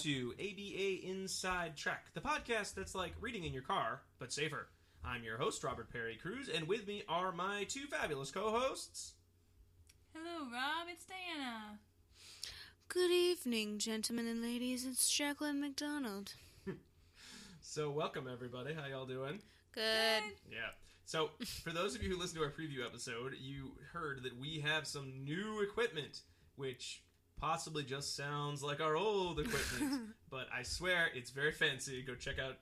to ABA Inside Track, the podcast that's like reading in your car, but safer. I'm your host, Robert Perry Cruz, and with me are my two fabulous co-hosts. Hello, Rob. It's Diana. Good evening, gentlemen and ladies. It's Jacqueline McDonald. So, welcome, everybody. How y'all doing? Good. Yeah. So, for those of you who listened to our preview episode, you heard that we have some new equipment, which possibly just sounds like our old equipment, but I swear it's very fancy. Go check out,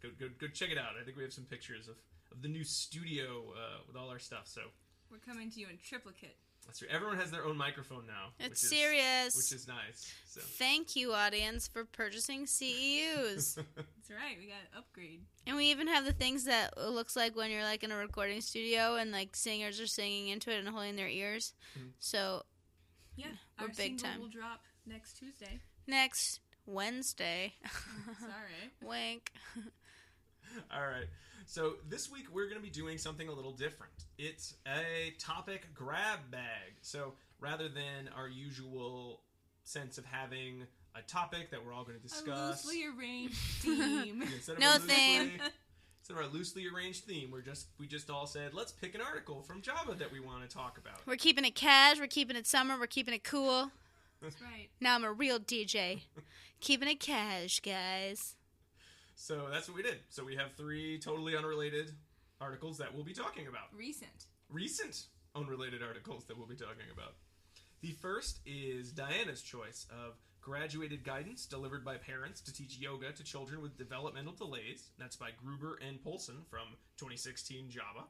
go check it out. I think we have some pictures of the new studio with all our stuff. So we're coming to you in triplicate. That's right. Everyone has their own microphone now. It's serious. Which is nice. So. Thank you, audience, for purchasing CEUs. That's right. We got an upgrade. And we even have the things that it looks like when you're like in a recording studio and like singers are singing into it and holding their ears. Mm-hmm. So yeah, we're our big single time. Will drop next Tuesday. Next Wednesday. Sorry. Wink. All right. So this week we're going to be doing something a little different. It's a topic grab bag. So rather than our usual sense of having a topic that we're all going to discuss. A loosely arranged theme. No theme. Instead of our loosely arranged theme, we just all said, let's pick an article from Java that we want to talk about. We're keeping it cash, we're keeping it summer, we're keeping it cool. That's right. Now I'm a real DJ. Keeping it cash, guys. So that's what we did. So we have 3 totally unrelated articles that we'll be talking about. Recent unrelated articles that we'll be talking about. The first is Diana's choice of graduated guidance delivered by parents to teach yoga to children with developmental delays. That's by Gruber and Polson from 2016 Java.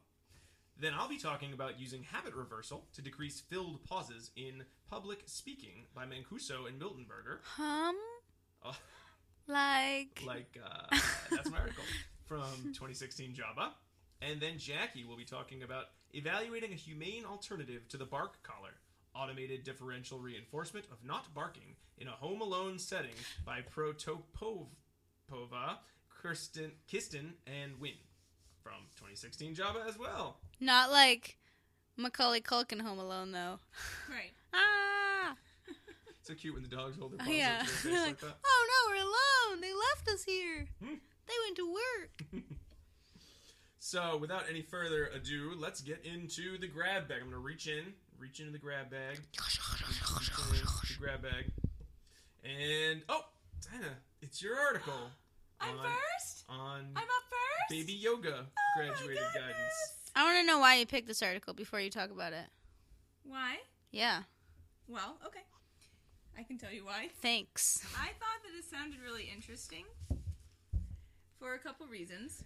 Then I'll be talking about using habit reversal to decrease filled pauses in public speaking by Mancuso and Miltenberger. That's my article from 2016 Java. And then Jackie will be talking about evaluating a humane alternative to the bark collar. Automated differential reinforcement of not barking in a home alone setting by Protopopova, Kisten, and Wynne from 2016 Java as well. Not like Macaulay Culkin Home Alone, though. Right. Ah! So cute when the dogs hold their paws yeah. up to their face like that. Oh no, we're alone. They left us here. They went to work. So, without any further ado, let's get into the grab bag. I'm going to reach into the grab bag. The grab bag. And, Dinah, it's your article. I'm first? I'm up first? Baby Yoga Graduated Guidance. I want to know why you picked this article before you talk about it. Why? Yeah. Well, okay. I can tell you why. Thanks. I thought that it sounded really interesting for a couple reasons.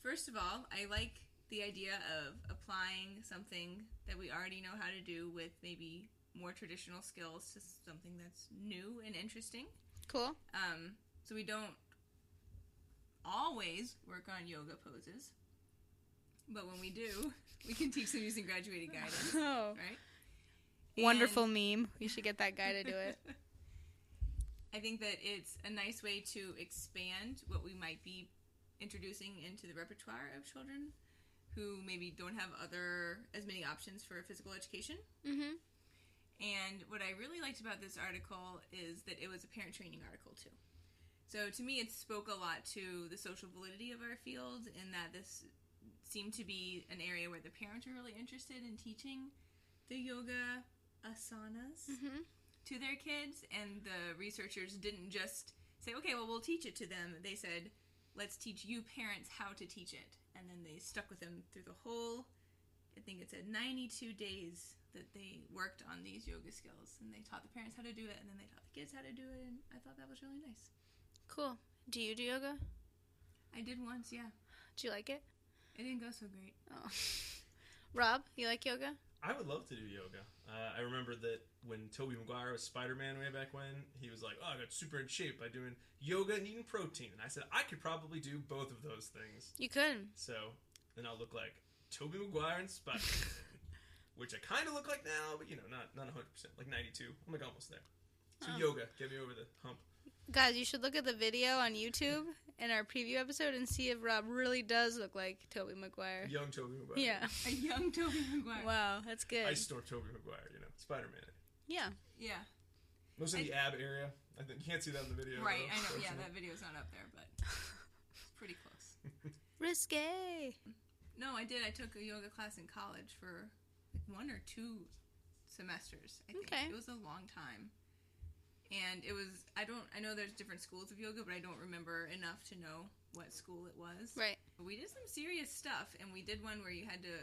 First of all, I like the idea of applying something that we already know how to do with maybe more traditional skills to something that's new and interesting. Cool. So we don't always work on yoga poses, but when we do, we can teach them using graduated guidance. Oh. Right? Wonderful meme. You should get that guy to do it. I think that it's a nice way to expand what we might be introducing into the repertoire of children who maybe don't have as many options for physical education. Mm-hmm. And what I really liked about this article is that it was a parent training article too. So to me, it spoke a lot to the social validity of our field, in that this seemed to be an area where the parents are really interested in teaching the yoga asanas to their kids, and the researchers didn't just say, okay, well, we'll teach it to them. They said, let's teach you parents how to teach it. And then they stuck with them through the whole, I think it said 92 days that they worked on these yoga skills. And they taught the parents how to do it, and then they taught the kids how to do it, and I thought that was really nice. Cool. Do you do yoga? I did once, yeah. Do you like it? It didn't go so great. Oh. Rob, you like yoga? I would love to do yoga. I remember that when Tobey Maguire was Spider-Man way back when, he was like, I got super in shape by doing yoga and eating protein. And I said, I could probably do both of those things. You could. So, then I'll look like Tobey Maguire and Spider-Man. Which I kind of look like now, but, not 100%. Like 92. I'm like almost there. So yoga, get me over the hump. Guys, you should look at the video on YouTube in our preview episode and see if Rob really does look like Tobey Maguire. Young Tobey Maguire. Yeah. A young Tobey Maguire. Wow, that's good. I store Tobey Maguire, Spider-Man. Yeah. Yeah. Most of the ab area, I think you can't see that in the video. Right, though, I know. Yeah, that video's not up there, but it's pretty close. Risque. No, I did. I took a yoga class in college for like 1 or 2 semesters, I think. Okay. It was a long time. And it was, I know there's different schools of yoga, but I don't remember enough to know what school it was. Right. But we did some serious stuff, and we did one where you had to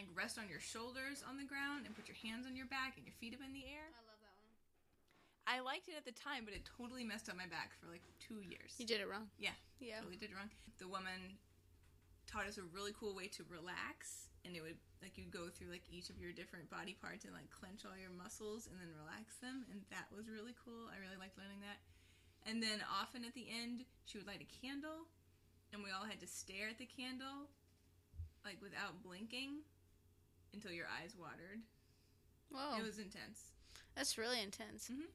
like rest on your shoulders on the ground and put your hands on your back and your feet up in the air. I love that one. I liked it at the time, but it totally messed up my back for like 2 years. You did it wrong. Yeah. Yeah. Totally did it wrong. The woman taught us a really cool way to relax, and it would like you'd go through like each of your different body parts and like clench all your muscles and then relax them, and that was really cool. I really liked learning that. And then often at the end, she would light a candle, and we all had to stare at the candle like without blinking until your eyes watered. Whoa. It was intense. That's really intense. Mm-hmm.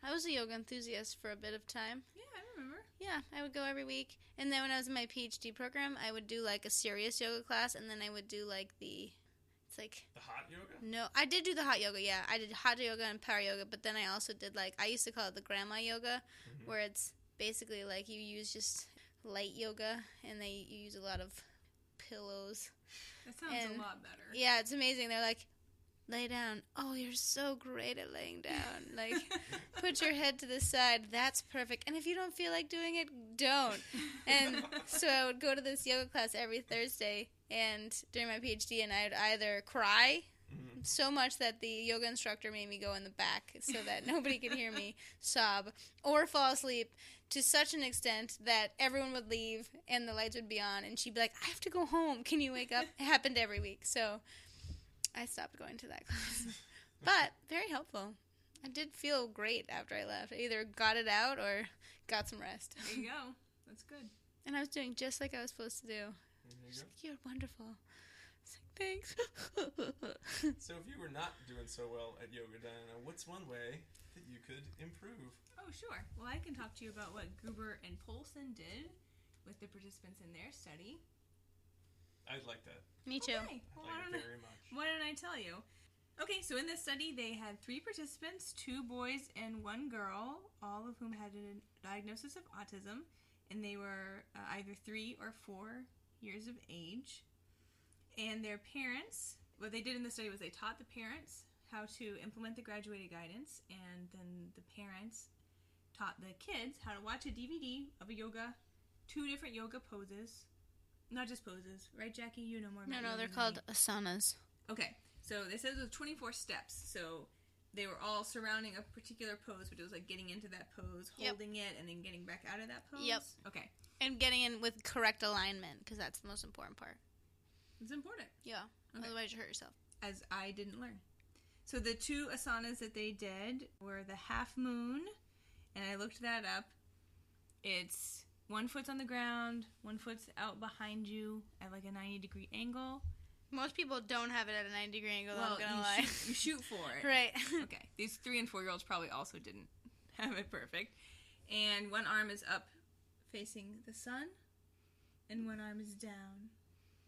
I was a yoga enthusiast for a bit of time. Yeah, I remember. Yeah, I would go every week. And then when I was in my PhD program, I would do like a serious yoga class, and then I would do like the hot yoga? No, I did do the hot yoga, yeah. I did hot yoga and power yoga, but then I also did like, I used to call it the grandma yoga, where it's basically like you use just light yoga, and you use a lot of pillows. That sounds a lot better. Yeah, it's amazing. They're like, lay down. Oh, you're so great at laying down. Like, put your head to the side. That's perfect. And if you don't feel like doing it, don't. And so I would go to this yoga class every Thursday and during my PhD, and I'd either cry so much that the yoga instructor made me go in the back so that nobody could hear me sob, or fall asleep to such an extent that everyone would leave and the lights would be on, and she'd be like, I have to go home. Can you wake up? It happened every week. So I stopped going to that class. But very helpful. I did feel great after I left. I either got it out or got some rest. There you go. That's good. And I was doing just like I was supposed to do. She's like, you're wonderful. It's like, thanks. So if you were not doing so well at yoga, Diana, what's one way that you could improve? Oh, sure. Well, I can talk to you about what Gruber and Polson did with the participants in their study. I'd like that. Me too. Okay. Well, I'd like it very much. Why don't I tell you? Okay, so in this study, they had 3 participants, 2 boys and 1 girl, all of whom had a diagnosis of autism, and they were either 3 or 4 years of age. And their parents, what they did in the study was they taught the parents how to implement the graduated guidance, and then the parents taught the kids how to watch a DVD of a yoga, 2 different yoga poses. Not just poses, right, Jackie? You know more about No, yoga they're than called me. asanas. Okay, so they said it was 24 steps. So they were all surrounding a particular pose, but it was like getting into that pose, holding it, and then getting back out of that pose. Yep. Okay. And getting in with correct alignment, because that's the most important part. It's important. Yeah. Okay. Otherwise you hurt yourself. As I didn't learn. So the 2 asanas that they did were the half moon, and I looked that up. It's 1 foot's on the ground, 1 foot's out behind you at like a 90-degree angle. Most people don't have it at a 90-degree angle, Well, I'm going to lie. you shoot for it. Right. Okay. These 3 and 4-year-olds probably also didn't have it perfect. And one arm is up facing the sun, and one arm is down.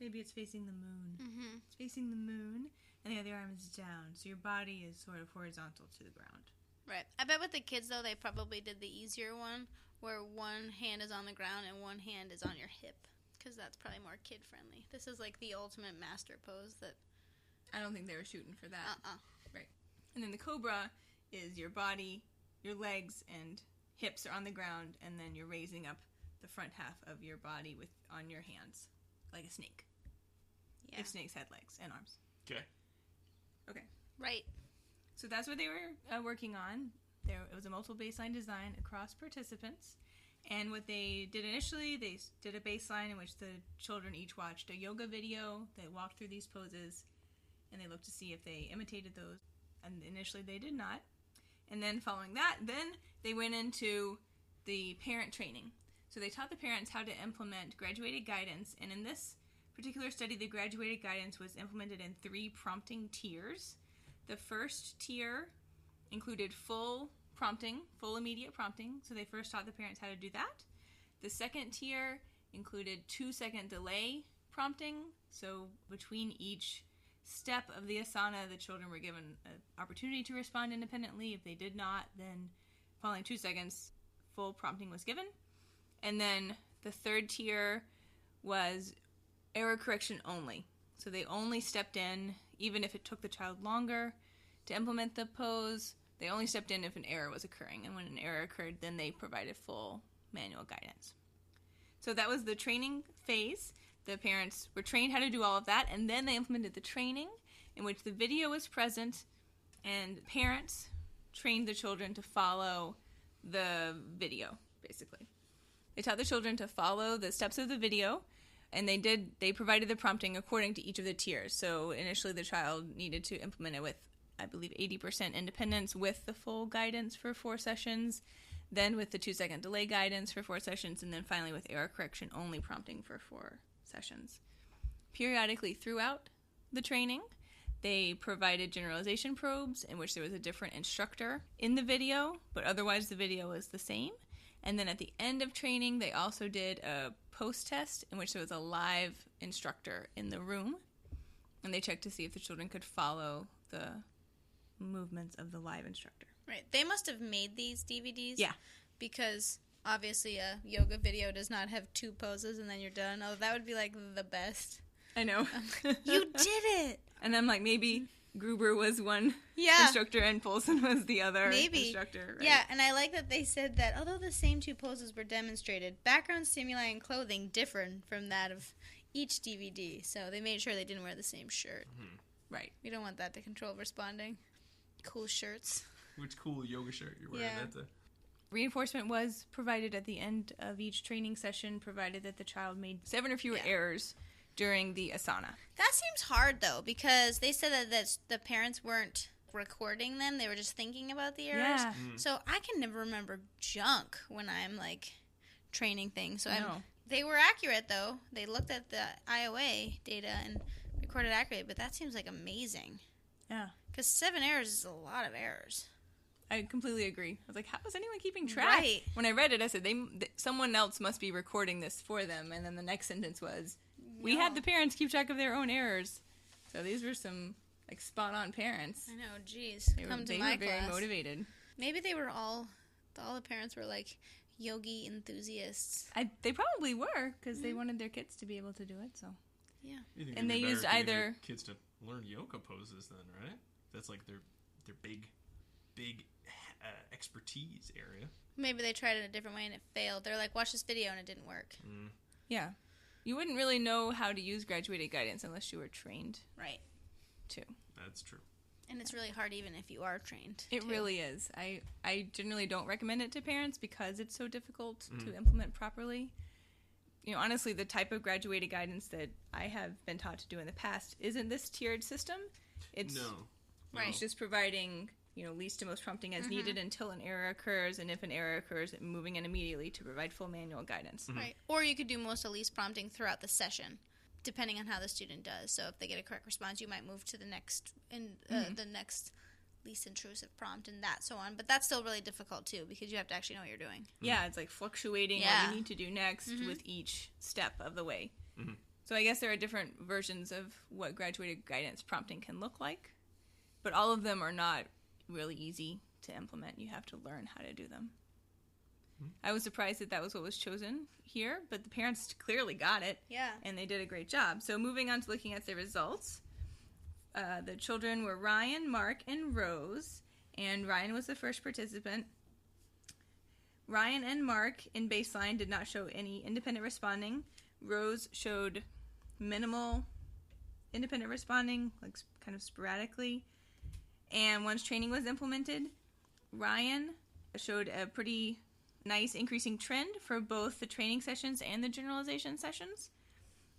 Maybe it's facing the moon. Mm-hmm. It's facing the moon, and the other arm is down. So your body is sort of horizontal to the ground. Right. I bet with the kids, though, they probably did the easier one, where one hand is on the ground and one hand is on your hip, because that's probably more kid-friendly. This is like the ultimate master pose that... I don't think they were shooting for that. Right. And then the cobra is your body, your legs, and hips are on the ground, and then you're raising up the front half of your body on your hands, like a snake. Yeah. If snakes had legs and arms. Okay. Right. So that's what they were working on. It was a multiple baseline design across participants. And what they did initially, they did a baseline in which the children each watched a yoga video. They walked through these poses, and they looked to see if they imitated those. And initially they did not. And then following that, then they went into the parent training. So they taught the parents how to implement graduated guidance. And in this particular study, the graduated guidance was implemented in 3 prompting tiers. The first tier included full prompting, full immediate prompting. So they first taught the parents how to do that. The second tier included 2-second delay prompting. So between each step of the asana, the children were given an opportunity to respond independently. If they did not, then following 2 seconds, full prompting was given. And then the third tier was error correction only. So they only stepped in, even if it took the child longer to implement the pose, they only stepped in if an error was occurring. And when an error occurred, then they provided full manual guidance. So that was the training phase. The parents were trained how to do all of that, and then they implemented the training in which the video was present, and parents trained the children to follow the video, basically. They taught the children to follow the steps of the video, and they provided the prompting according to each of the tiers. So initially the child needed to implement it with, I believe, 80% independence with the full guidance for 4 sessions, then with the 2-second delay guidance for 4 sessions, and then finally with error correction only prompting for 4 sessions. Periodically throughout the training, they provided generalization probes in which there was a different instructor in the video, but otherwise the video was the same. And then at the end of training, they also did a post-test in which there was a live instructor in the room, and they checked to see if the children could follow the movements of the live instructor. Right. They must have made these DVDs. Yeah. Because obviously a yoga video does not have 2 poses and then you're done. Oh, that would be like the best. I know. You did it! And I'm like, maybe Gruber was one instructor and Polson was the other instructor. Right? Yeah, and I like that they said that although the same 2 poses were demonstrated, background stimuli and clothing differed from that of each DVD. So they made sure they didn't wear the same shirt. Mm-hmm. Right. We don't want that to control responding. Cool shirts. Which cool yoga shirt you're wearing that day. Reinforcement was provided at the end of each training session, provided that the child made 7 or fewer errors during the asana. That seems hard, though, because they said that the parents weren't recording them. They were just thinking about the errors. Yeah. So I can never remember junk when I'm, like, training things. So they were accurate, though. They looked at the IOA data and recorded accurately, but that seems, like, amazing. Yeah. Because 7 errors is a lot of errors. I completely agree. I was like, how is anyone keeping track? Right. When I read it, I said, someone else must be recording this for them. And then the next sentence was, we had the parents keep track of their own errors. So these were some, like, spot-on parents. I know, geez. They were very motivated. Maybe they were all the parents were, like, yogi enthusiasts. They probably were, because they wanted their kids to be able to do it, so. Yeah. And they used either... kids to learn yoga poses then, right? That's, like, their big expertise area. Maybe they tried it a different way and it failed. They're like, watch this video and it didn't work. Mm. Yeah. You wouldn't really know how to use graduated guidance unless you were trained. Right. Too. That's true. And it's really hard even if you are trained. It really is. I generally don't recommend it to parents because it's so difficult to implement properly. You know, honestly, the type of graduated guidance that I have been taught to do in the past isn't this tiered system. It's It's just providing, least to most prompting as needed until an error occurs, and if an error occurs, moving in immediately to provide full manual guidance. Mm-hmm. Right. Or you could do most to least prompting throughout the session, depending on how the student does. So if they get a correct response, you might move to the next the next least intrusive prompt and that so on. But that's still really difficult too because you have to actually know what you're doing. Yeah, it's like fluctuating what you need to do next with each step of the way. Mm-hmm. So I guess there are different versions of what graduated guidance prompting can look like, but all of them are not really easy to implement. You have to learn how to do them. I was surprised that was what was chosen here, but the parents clearly got it. Yeah. And they did a great job. So moving on to looking at the results, the children were Ryan, Mark, and Rose, and Ryan was the first participant. Ryan and Mark in baseline did not show any independent responding. Rose showed minimal independent responding, like kind of sporadically. And once training was implemented, Ryan showed a pretty nice increasing trend for both the training sessions and the generalization sessions.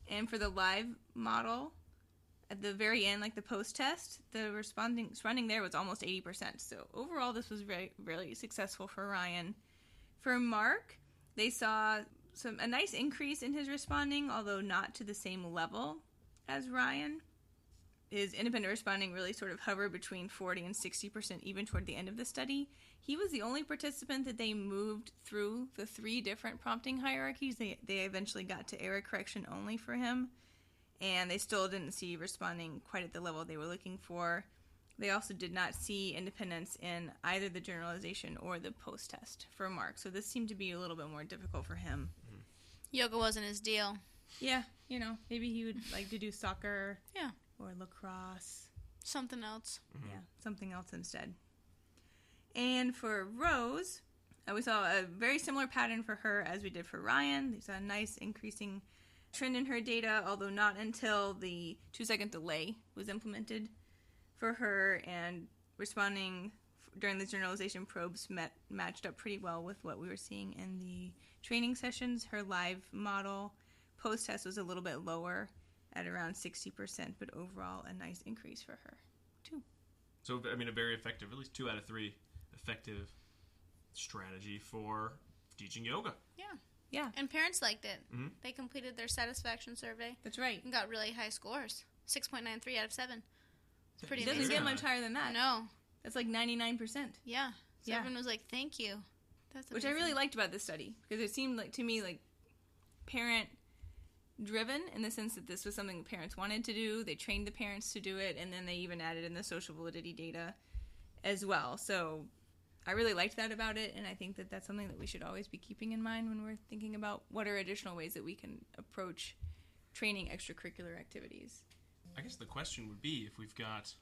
And for the live model, at the very end, like the post-test, the responding there was almost 80%. So overall, this was really successful for Ryan. For Mark, they saw a nice increase in his responding, although not to the same level as Ryan. His independent responding really sort of hovered between 40 and 60% even toward the end of the study. He was the only participant that they moved through the 3 different prompting hierarchies. They eventually got to error correction only for him, and they still didn't see responding quite at the level they were looking for. They also did not see independence in either the generalization or the post-test for Mark. So this seemed to be a little bit more difficult for him. Mm-hmm. Yoga wasn't his deal. Yeah, maybe he would like to do soccer. Yeah. Or lacrosse. Something else. Mm-hmm. Yeah, something else instead. And for Rose, we saw a very similar pattern for her as we did for Ryan. We saw a nice increasing trend in her data, although not until the 2-second delay was implemented for her, and responding during the generalization probes matched up pretty well with what we were seeing in the training sessions. Her live model post-test was a little bit lower at around 60%, but overall a nice increase for her, too. So, I mean, a very effective, at least 2 out of 3 effective strategy for teaching yoga. Yeah. And parents liked it. Mm-hmm. They completed their satisfaction survey. That's right. And got really high scores. 6.93 out of 7. It's pretty It doesn't get much higher than that. No. That's like 99%. Yeah. So everyone was like, thank you. That's which I really liked about this study, because it seemed like to me like parent driven in the sense that this was something the parents wanted to do. They trained the parents to do it, and then they even added in the social validity data as well. So I really liked that about it, and I think that that's something that we should always be keeping in mind when we're thinking about what are additional ways that we can approach training extracurricular activities. I guess the question would be, if we've got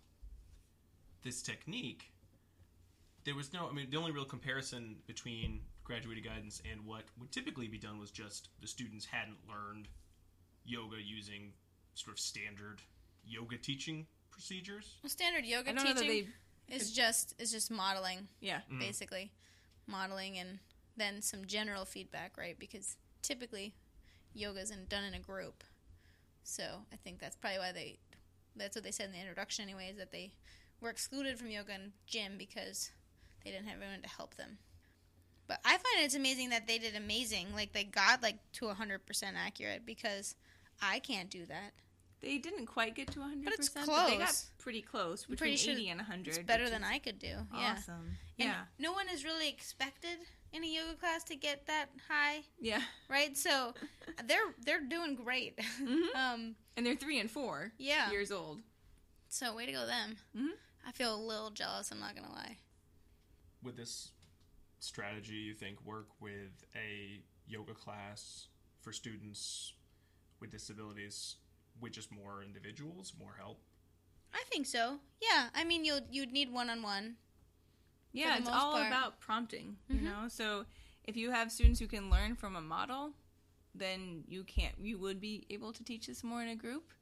this technique, there was no, I mean, the only real comparison between graduated guidance and what would typically be done was just the students hadn't learned yoga using sort of standard yoga teaching procedures. Well, standard yoga teaching is just modeling. Yeah. Mm-hmm. Basically. Modeling and then some general feedback, right? Because typically yoga isn't done in a group. So I think that's probably why that's what they said in the introduction anyway, is that they were excluded from yoga and gym because they didn't have anyone to help them. But I find it's amazing that they did amazing. Like, they got, like, to 100% accurate, because I can't do that. They didn't quite get to 100%, but it's close. But they got pretty close, between 80 and 100. It's better than I could do. Yeah. Awesome. And yeah. no one is really expected in a yoga class to get that high. Yeah. Right? So they're doing great. Mm-hmm. And they're 3 and 4 years old. So way to go them. Mm-hmm. I feel a little jealous, I'm not going to lie. Would this strategy, you think, work with a yoga class for students with disabilities with just more individuals, more help? I think so. Yeah. I mean, you'd need one-on-one. Yeah, it's all about prompting, you know? So if you have students who can learn from a model, then you would be able to teach this more in a group.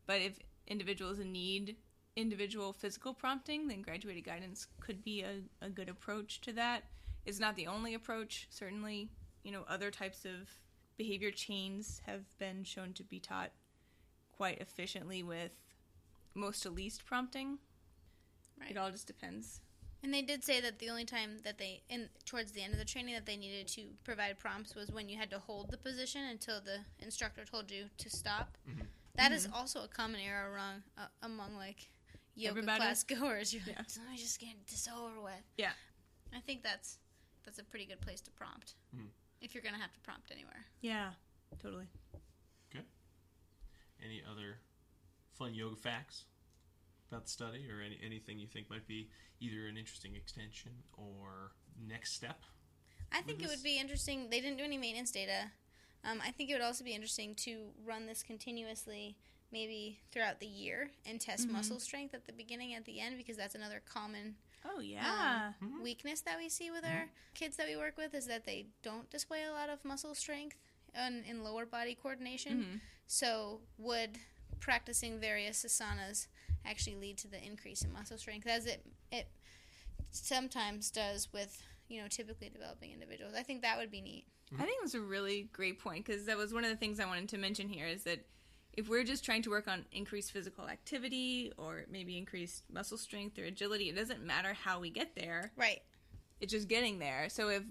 But if individuals need individual physical prompting, then graduated guidance could be a good approach to that. It's not the only approach. Certainly, other types of behavior chains have been shown to be taught quite efficiently with most to least prompting. Right. It all just depends. And they did say that the only time that towards the end of the training that they needed to provide prompts was when you had to hold the position until the instructor told you to stop. Mm-hmm. That is also a common error among, like, yoga class goers. You're like, let me just get this over with. Yeah. I think that's a pretty good place to prompt. Mm-hmm. If you're going to have to prompt anywhere. Yeah, totally. Okay. Any other fun yoga facts about the study, or anything you think might be either an interesting extension or next step? I think it would be interesting. They didn't do any maintenance data. I think it would also be interesting to run this continuously, maybe throughout the year, and test muscle strength at the beginning, at the end, because that's another common weakness that we see with our kids that we work with, is that they don't display a lot of muscle strength in lower body coordination. Mm-hmm. So would practicing various asanas actually lead to the increase in muscle strength, as it sometimes does with typically developing individuals? I think that would be neat. I think that's a really great point, because that was one of the things I wanted to mention here, is that if we're just trying to work on increased physical activity or maybe increased muscle strength or agility, it doesn't matter how we get there. Right. It's just getting there. So if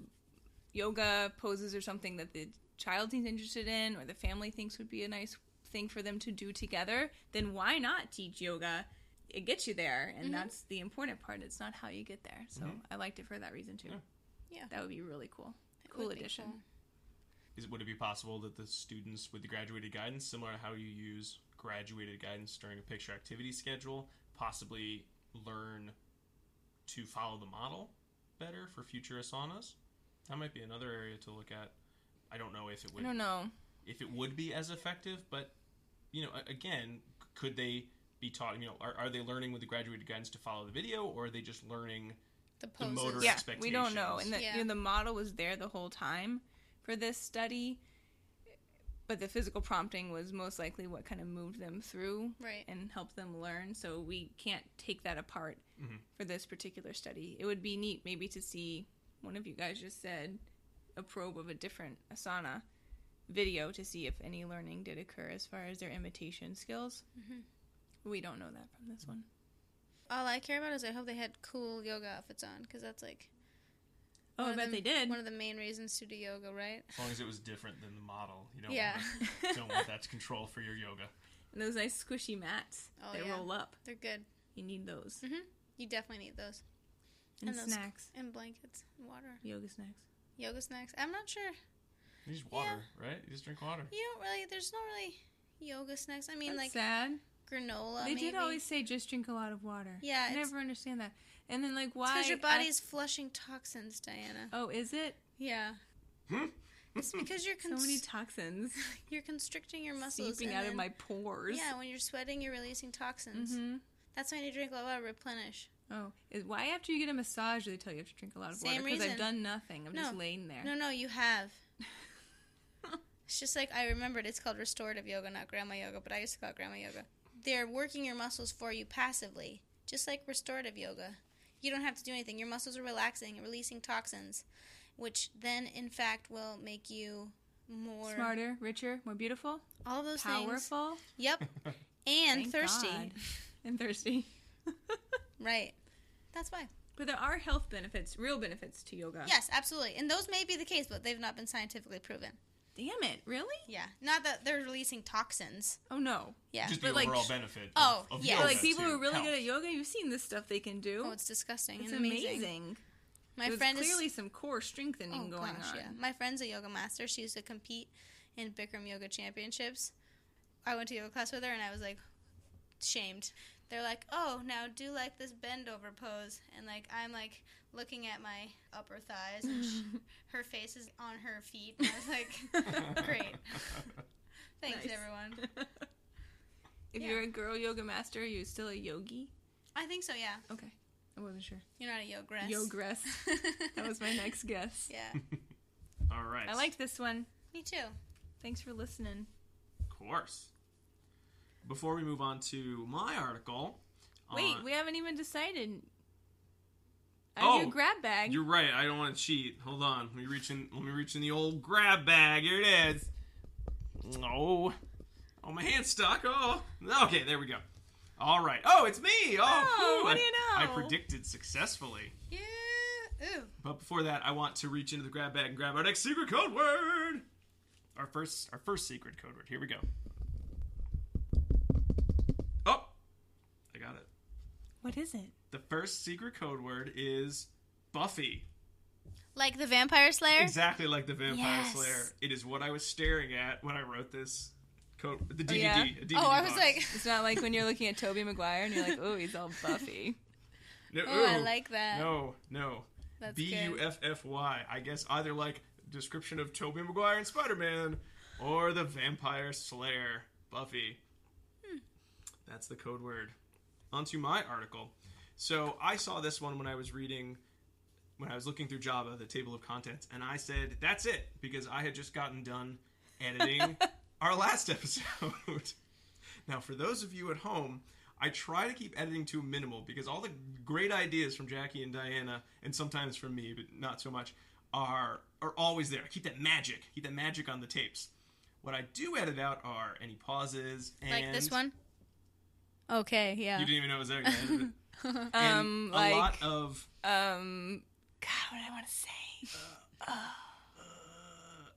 yoga poses are something that the child seems interested in, or the family thinks would be a nice thing for them to do together, then why not teach yoga? It gets you there, and that's the important part. It's not how you get there. So I liked it for that reason too. Yeah. That would be really cool. Cool addition. Cool. Would it be possible that the students with the graduated guidance, similar to how you use graduated guidance during a picture activity schedule, possibly learn to follow the model better for future asanas. That might be another area to look at. I don't know if it would. I don't know if it would be as effective, but again, could they be taught? Are they learning with the graduated guidance to follow the video, or are they just learning the motor expectations? We don't know, and the model was there the whole time for this study, but the physical prompting was most likely what kind of moved them through and helped them learn. So we can't take that apart for this particular study. It would be neat maybe to see, one of you guys just said, a probe of a different asana video to see if any learning did occur as far as their imitation skills. We don't know that from this one. All I care about is I hope they had cool yoga outfits on, because that's like... I bet they did. One of the main reasons to do yoga, right? As long as it was different than the model. You don't want that to control for your yoga. And those nice squishy mats that roll up. They're good. You need those. You definitely need those. And snacks. And blankets. And water. Yoga snacks. Yoga snacks. I'm not sure. You just water, right? You just drink water. There's not really yoga snacks. I mean, That's like... sad. Granola, They maybe. did always say just drink a lot of water. Yeah. I never understand that. And then, like, why? It's because your body's flushing toxins, Diana. Oh, is it? Yeah. It's because you're... so many toxins. You're constricting your muscles. Seeping out of my pores. Yeah, when you're sweating, you're releasing toxins. That's why you need to drink a lot of water, replenish. Oh. Why after you get a massage do they tell you have to drink a lot of water? Because I've done nothing. I'm just laying there. No, you have. It's just like, I remembered, it's called restorative yoga, not grandma yoga, but I used to call it grandma yoga. They're working your muscles for you passively, just like restorative yoga. You don't have to do anything. Your muscles are relaxing and releasing toxins, which then, in fact, will make you more... smarter, richer, more beautiful. All those powerful. things. Powerful. Yep. And Thank thirsty. God. And thirsty. Right. That's why. But there are health benefits, real benefits to yoga. Yes, absolutely. And those may be the case, but they've not been scientifically proven. Damn it, really? Yeah. Not that they're releasing toxins. Oh, no. Yeah. Just the overall benefit of yoga. But like people who are really good at yoga, you've seen this stuff they can do. Oh, it's disgusting. It's and amazing. My friend clearly some core strengthening going on. Yeah. My friend's a yoga master. She used to compete in Bikram Yoga Championships. I went to yoga class with her, and I was like, shamed. They're like, oh, now do like this bend over pose. And like, I'm like looking at my upper thighs, and her face is on her feet. And I was like, great. Thanks, everyone. If you're a girl yoga master, are you still a yogi? I think so, yeah. Okay. I wasn't sure. You're not a yogress. Yogress. That was my next guess. Yeah. All right. I liked this one. Me too. Thanks for listening. Of course. Before we move on to my article... Wait, we haven't even decided. I have your grab bag. You're right. I don't want to cheat. Hold on. Let me reach in the old grab bag. Here it is. Oh, my hand's stuck. Oh. Okay, there we go. All right. Oh, it's me. Oh, what do you know? I predicted successfully. Yeah. Ooh. But before that, I want to reach into the grab bag and grab our next secret code word. Our first secret code word. Here we go. Oh, I got it. What is it? The first secret code word is Buffy. Like the Vampire Slayer? Exactly like the Vampire Slayer. It is what I was staring at when I wrote this code. The DVD. Yeah. A DVD I was box. like... It's not like when you're looking at Tobey Maguire and you're like, oh, he's all Buffy. No, I like that. No. That's Buffy. I guess either like description of Tobey Maguire and Spider-Man or the Vampire Slayer, Buffy. That's the code word. Onto my article. So I saw this one when I was looking through Java, the table of contents, and I said, that's it, because I had just gotten done editing our last episode. Now, for those of you at home, I try to keep editing to a minimal, because all the great ideas from Jackie and Diana, and sometimes from me, but not so much, are always there. I keep that magic on the tapes. What I do edit out are any pauses and... Like this one? Okay, yeah. You didn't even know it was there. And like, a lot of... God, what do I want to say?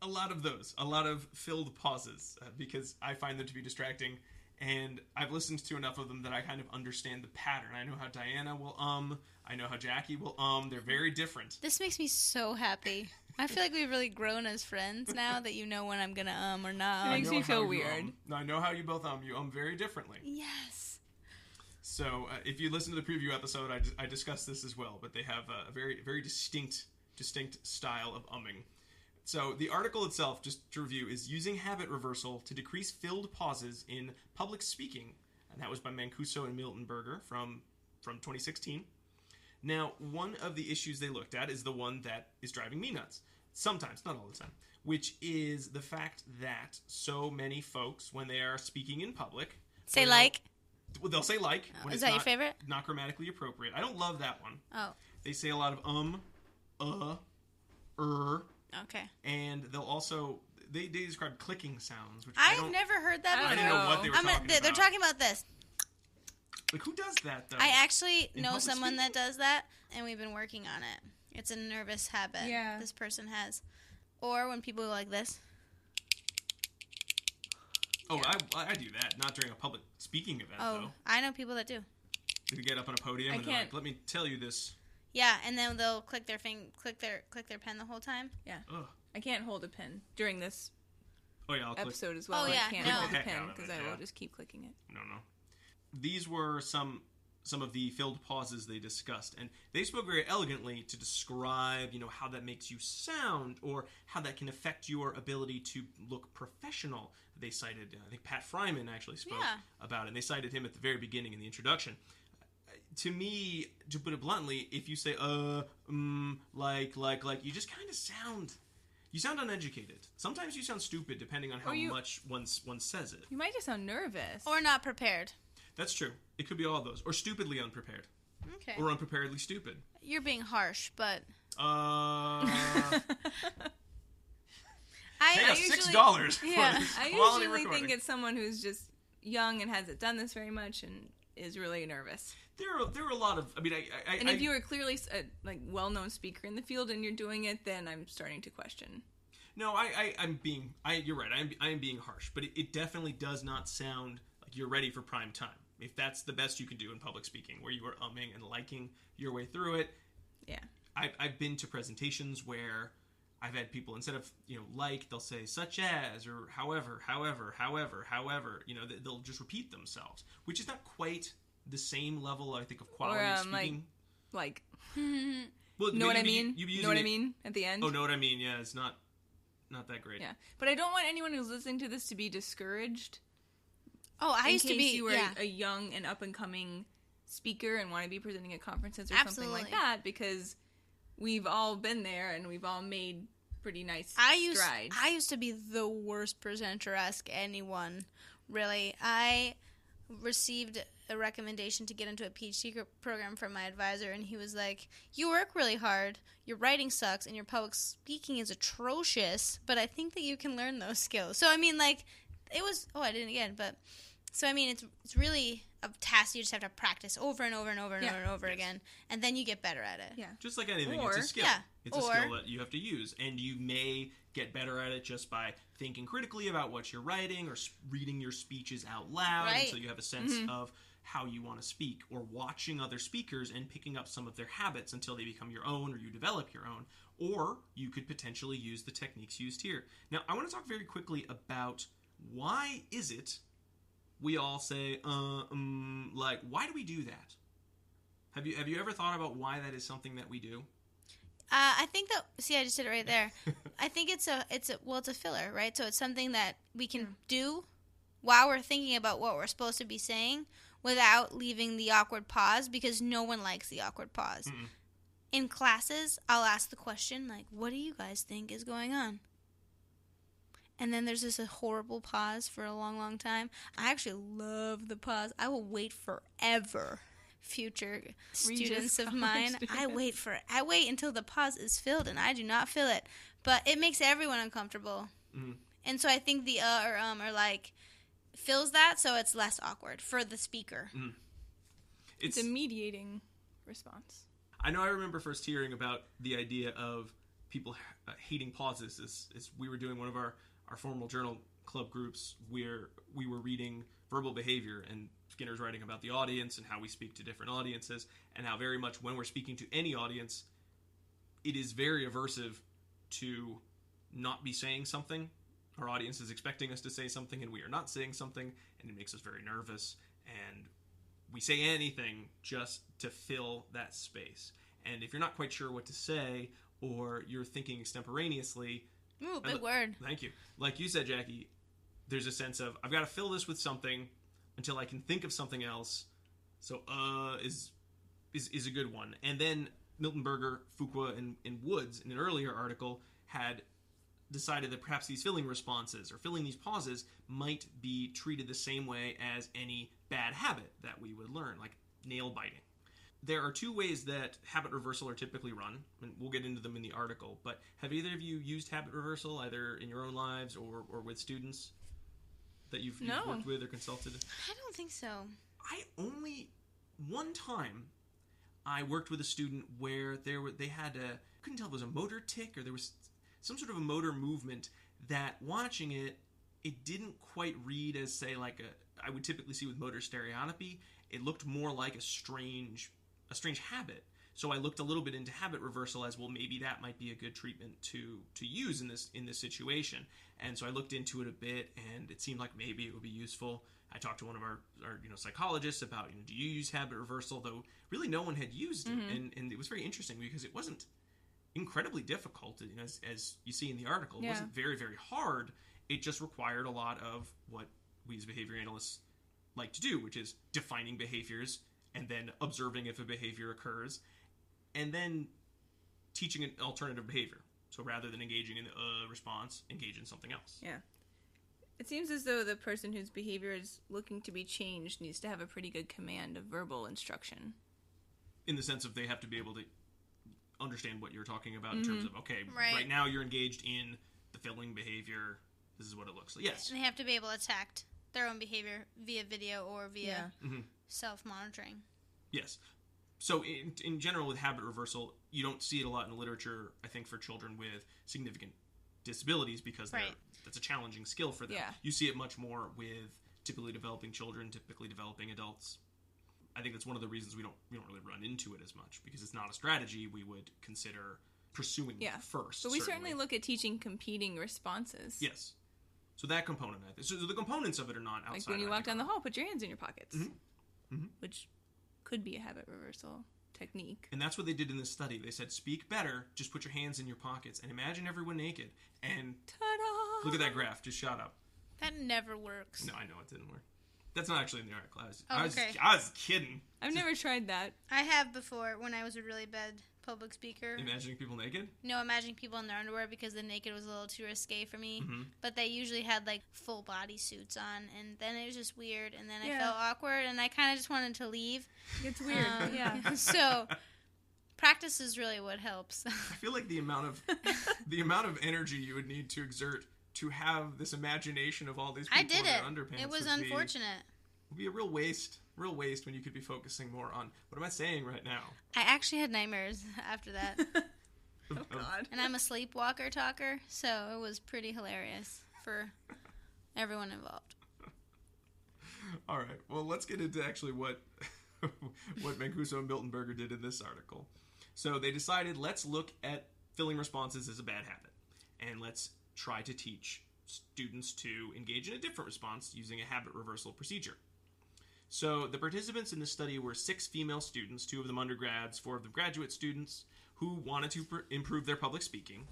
A lot of those. A lot of filled pauses, because I find them to be distracting, and I've listened to enough of them that I kind of understand the pattern. I know how Diana will I know how Jackie will They're very different. This makes me so happy. I feel like we've really grown as friends now that you know when I'm gonna or not. It makes me feel weird. I know how you both you very differently. Yes. So if you listen to the preview episode, I discussed this as well, but they have a very, very distinct style of umming. So the article itself, just to review, is using habit reversal to decrease filled pauses in public speaking. And that was by Mancuso and Miltenberger from 2016. Now, one of the issues they looked at is the one that is driving me nuts. Sometimes, not all the time. Which is the fact that so many folks, when they are speaking in public... Say like? They'll say like. When is that your favorite? Not grammatically appropriate. I don't love that one. Oh. They say a lot of Okay. And they'll also... They describe clicking sounds, which I've never heard that before. I didn't know what they were talking about. They're talking about this. Like, who does that, though? I actually know someone that does that, and we've been working on it. It's a nervous habit this person has. Or when people go like this. Oh, yeah. I do that. Not during a public speaking event, though. I know people that do. They get up on a podium and they're like, let me tell you this. Yeah, and then they'll click their pen the whole time. Yeah. Ugh. I can't hold a pen during this episode as well. Oh, yeah. I can't hold a pen because I will just keep clicking it. No. These were some of the filled pauses they discussed, and they spoke very elegantly to describe, how that makes you sound or how that can affect your ability to look professional. They cited, I think Pat Fryman actually spoke about it, and they cited him at the very beginning in the introduction. To me, to put it bluntly, if you say, like, you just kind of sound... You sound uneducated. Sometimes you sound stupid, depending on how much one says it. You might just sound nervous. Or not prepared. That's true. It could be all of those. Or stupidly unprepared. Okay. Or unpreparedly stupid. You're being harsh, but... Hey, $6 Yeah, for this I quality usually recording. think it's someone who's just young and hasn't done this very much and is really nervous. There are a lot of... I mean, and if you were clearly a well-known speaker in the field and you're doing it, then I'm starting to question. No, you're right. I am being harsh, but it definitely does not sound like you're ready for prime time. If that's the best you can do in public speaking, where you are umming and liking your way through it. Yeah. I've been to presentations where I've had people, instead of, they'll say such as, or however. They'll just repeat themselves, which is not quite the same level, I think, of quality of speaking. Like well, know what I mean? Know what I mean at the end? Oh, know what I mean? Yeah, it's not that great. Yeah, but I don't want anyone who's listening to this to be discouraged. Oh, I used to be. You were a young and up and coming speaker and want to be presenting at conferences or something like that, because we've all been there and we've all made pretty nice strides. I used to be the worst presenter. Ask anyone. Really, I received a recommendation to get into a PhD program from my advisor, and he was like, you work really hard, your writing sucks, and your public speaking is atrocious, but I think that you can learn those skills. So, I mean, it was, I did it again, but, so, I mean, it's really a task you just have to practice over and over and over and over and over again, and then you get better at it. Yeah. Just like anything, it's a skill. Yeah. It's a skill that you have to use, and you may get better at it just by thinking critically about what you're writing or reading your speeches out loud until you have a sense of how you want to speak, or watching other speakers and picking up some of their habits until they become your own or you develop your own, or you could potentially use the techniques used here. Now, I want to talk very quickly about why is it we all say, why do we do that? Have you ever thought about why that is something that we do? I think that, I just did it right there. I think it's a filler, right? So it's something that we can do while we're thinking about what we're supposed to be saying without leaving the awkward pause, because no one likes the awkward pause. Mm-mm. In classes, I'll ask the question, what do you guys think is going on? And then there's a horrible pause for a long, long time. I actually love the pause. I will wait forever. Future students of mine, I wait until the pause is filled, and I do not fill it. But it makes everyone uncomfortable. Mm-hmm. And so I think the fills that, so it's less awkward for the speaker. Mm. It's a mediating response. I know I remember first hearing about the idea of people hating pauses as we were doing one of our formal journal club groups where we were reading verbal behavior, and Skinner's writing about the audience and how we speak to different audiences, and how very much when we're speaking to any audience, it is very aversive to not be saying something. Our audience is expecting us to say something, and we are not saying something, and it makes us very nervous. And we say anything just to fill that space. And if you're not quite sure what to say, or you're thinking extemporaneously... Ooh, big word. Thank you. Like you said, Jackie, there's a sense of, I've got to fill this with something until I can think of something else. So, is a good one. And then Miltenberger, Fuqua, and Woods, in an earlier article, had decided that perhaps these filling responses, or filling these pauses, might be treated the same way as any bad habit that we would learn, like nail biting. There are two ways that habit reversal are typically run, and we'll get into them in the article, but have either of you used habit reversal, either in your own lives or with students that you've worked with or consulted? I don't think so. One time, I worked with a student where they had couldn't tell if it was a motor tic or there was some sort of a motor movement that, watching it didn't quite read as, say, like I would typically see with motor stereotypy. It looked more like a strange habit. So I looked a little bit into habit reversal as, well, maybe that might be a good treatment to use in this situation. And so I looked into it a bit, and it seemed like maybe it would be useful. I talked to one of our psychologists about, do you use habit reversal? Though really no one had used it, and it was very interesting because it wasn't incredibly difficult, as you see in the article. It wasn't very, very hard. It just required a lot of what we as behavior analysts like to do, which is defining behaviors and then observing if a behavior occurs, and then teaching an alternative behavior. So rather than engaging in a response, engage in something else. Yeah. It seems as though the person whose behavior is looking to be changed needs to have a pretty good command of verbal instruction. In the sense of they have to be able to understand what you're talking about in terms of, okay, right now you're engaged in the filling behavior. This is what it looks like. Yes. And they have to be able to attack their own behavior via video or via self-monitoring. Yes. So in general with habit reversal, you don't see it a lot in the literature, I think, for children with significant disabilities because that's a challenging skill for them. Yeah. You see it much more with typically developing children, typically developing adults. I think that's one of the reasons we don't really run into it as much, because it's not a strategy we would consider pursuing first. But we certainly look at teaching competing responses. Yes. So that component, I think. So the components of it are not outside. Like when you walk down the hall, put your hands in your pockets, which could be a habit reversal technique. And that's what they did in this study. They said, speak better, just put your hands in your pockets, and imagine everyone naked. And ta-da! Look at that graph, just shot up. That never works. No, I know it didn't work. That's not actually in the article. Okay. I was kidding. I've never tried that. I have before when I was a really bad public speaker. Imagining people naked? No, imagining people in their underwear, because the naked was a little too risque for me. Mm-hmm. But they usually had like full body suits on, and then it was just weird, and then I felt awkward, and I kind of just wanted to leave. It's weird. So practice is really what helps. I feel like the amount of energy you would need to exert to have this imagination of all these people in their underpants. It was unfortunate. Would be a real waste when you could be focusing more on, what am I saying right now? I actually had nightmares after that. Oh, God. And I'm a sleepwalker talker, so it was pretty hilarious for everyone involved. All right. Well, let's get into actually what Mancuso and Miltenberger did in this article. So they decided, let's look at filling responses as a bad habit, and let's try to teach students to engage in a different response using a habit reversal procedure. So the participants in the study were 6 female students, 2 of them undergrads, 4 of them graduate students, who wanted to improve their public speaking.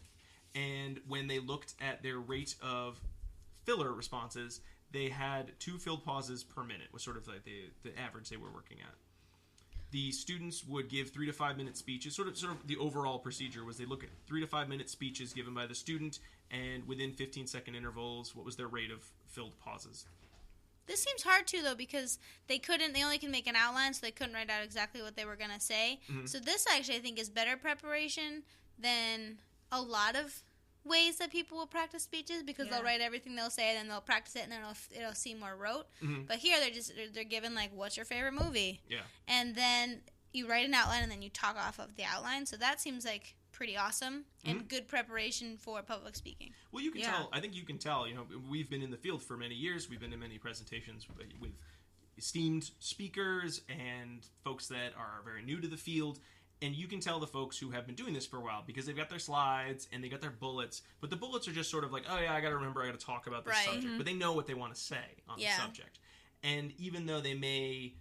And when they looked at their rate of filler responses, they had 2 filled pauses per minute, was sort of like the average they were working at. The students would give 3 to 5 minute speeches. Sort of the overall procedure was they look at 3 to 5 minute speeches given by the student, and within 15-second intervals, what was their rate of filled pauses. This seems hard, too, though, because they only can make an outline, so they couldn't write out exactly what they were going to say. Mm-hmm. So this, actually, I think, is better preparation than a lot of ways that people will practice speeches, because they'll write everything they'll say, and then they'll practice it, and then it'll seem more rote. Mm-hmm. But here, they're given, like, what's your favorite movie? Yeah. And then you write an outline, and then you talk off of the outline. So that seems like pretty awesome and good preparation for public speaking. Well, you can tell. I think you can tell. We've been in the field for many years. We've been in many presentations with esteemed speakers and folks that are very new to the field. And you can tell the folks who have been doing this for a while, because they've got their slides and they got their bullets. But the bullets are just sort of like, oh, yeah, I got to remember, I got to talk about this subject. Mm-hmm. But they know what they want to say on the subject. And even though they may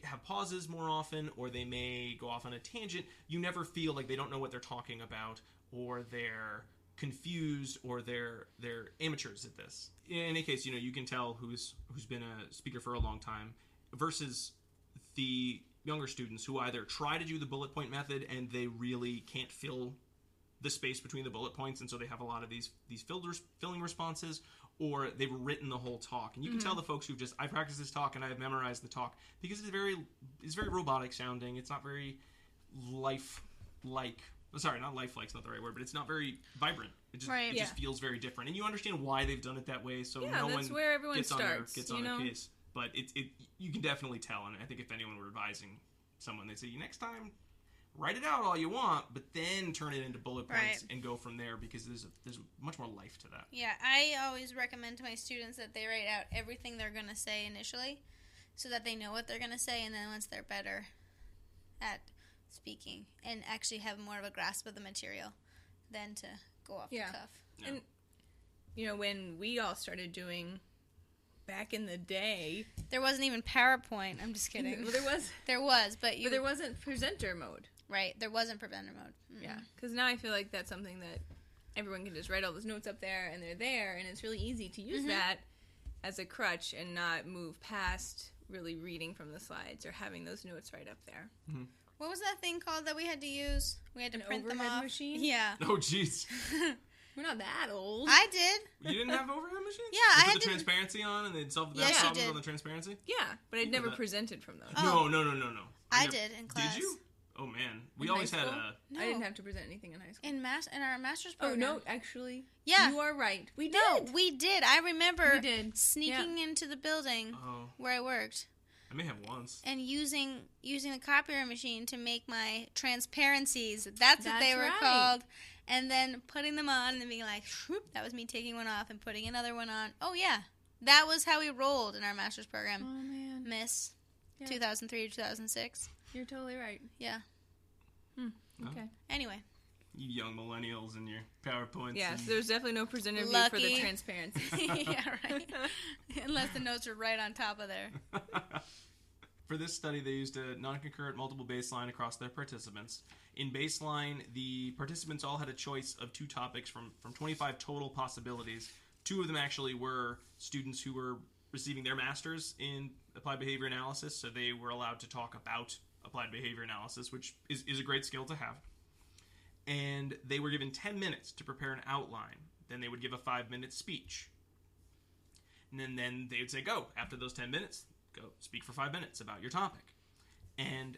have pauses more often, or they may go off on a tangent. You never feel like they don't know what they're talking about, or they're confused, or they're amateurs at this. In any case, you can tell who's been a speaker for a long time versus the younger students who either try to do the bullet point method and they really can't fill the space between the bullet points, and so they have a lot of these filling responses, or they've written the whole talk. And you can tell the folks who've just, I practiced this talk and I've memorized the talk, because it's very robotic sounding. It's not very lifelike. Sorry, not lifelike's not the right word, but it's not very vibrant. It just feels very different. And you understand why they've done it that way, so no one where everyone gets starts, on their case. But you can definitely tell, and I think if anyone were advising someone, they'd say, next time, write it out all you want, but then turn it into bullet points and go from there, because there's much more life to that. Yeah, I always recommend to my students that they write out everything they're going to say initially, so that they know what they're going to say, and then once they're better at speaking and actually have more of a grasp of the material than to go off the cuff. Yeah. And, when we all started doing... back in the day, there wasn't even PowerPoint. I'm just kidding. Well, there was, but there wasn't presenter mode. Right, there wasn't presenter mode. Mm-hmm. Yeah, because now I feel like that's something that everyone can just write all those notes up there, and they're there, and it's really easy to use that as a crutch and not move past really reading from the slides or having those notes right up there. Mm-hmm. What was that thing called that we had to use? We had to print them off. Machine? Yeah. Oh, jeez. We're not that old. I did. You didn't have overhead machines? Yeah, I had put the transparency on, and they'd solve the Yes, problems on the transparency? Yeah, but I'd never presented from those. No. I did in class. Did you? Oh, man. We In always high had school? a... I didn't have to present anything in high school. In our master's Oh, program. no, actually. Yeah. You are right. We did. No, we did. I remember We did. sneaking into the building where I worked. I may have once. And using the copier machine to make my transparencies. That's what they were called. And then putting them on and being like, whoop, that was me taking one off and putting another one on. Oh, yeah. That was how we rolled in our master's program. Oh, man. Miss. 2003 to 2006. You're totally right. Yeah. Okay. Anyway. You young millennials and your PowerPoints. Yeah, so there's definitely no presenter view for the transparency. Yeah, right. Unless the notes are right on top of there. For this study, they used a non-concurrent multiple baseline across their participants. In baseline, the participants all had a choice of 2 topics from 25 total possibilities. 2 of them actually were students who were receiving their master's in applied behavior analysis, so they were allowed to talk about applied behavior analysis, which is a great skill to have. And they were given 10 minutes to prepare an outline. Then they would give a 5-minute speech. And then they would say, go. After those 10 minutes, go speak for 5 minutes about your topic. And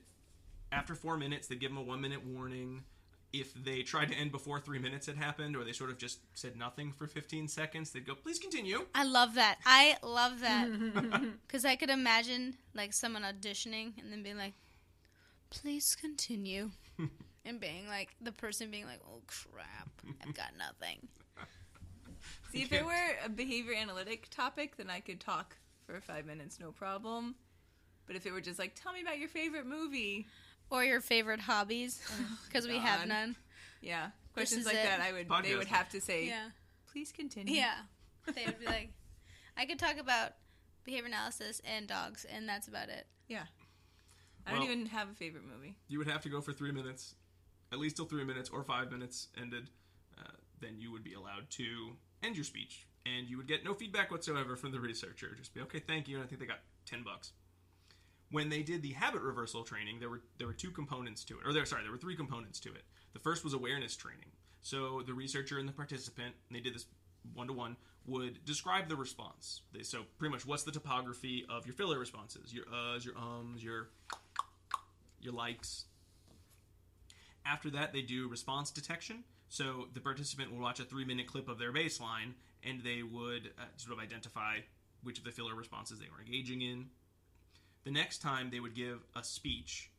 after 4 minutes, they'd give them a 1-minute warning. If they tried to end before 3 minutes had happened, or they sort of just said nothing for 15 seconds, they'd go, please continue. I love that. Because I could imagine like someone auditioning and then being like, please continue. And being like, the person being like, oh crap, I've got nothing. See, if it were a behavior analytic topic, then I could talk for 5 minutes, no problem. But if it were just like, tell me about your favorite movie. Or your favorite hobbies, because we have none. Yeah. Questions like that, they would have to say, please continue. Yeah. They would be like, I could talk about behavior analysis and dogs, and that's about it. Yeah. I don't even have a favorite movie. You would have to go for 3 minutes, at least till 3 minutes or 5 minutes ended. Then you would be allowed to end your speech, and you would get no feedback whatsoever from the researcher. Just be, okay, thank you, and I think they got $10. When they did the habit reversal training, there were 2 components to it. There were 3 components to it. The first was awareness training. So the researcher and the participant, and they did this one-to-one, would describe the response. So pretty much, what's the topography of your filler responses? Your uhs, your ums, your likes. After that, they do response detection. So the participant will watch a 3-minute clip of their baseline, and they would sort of identify which of the filler responses they were engaging in. The next time they would give a speech,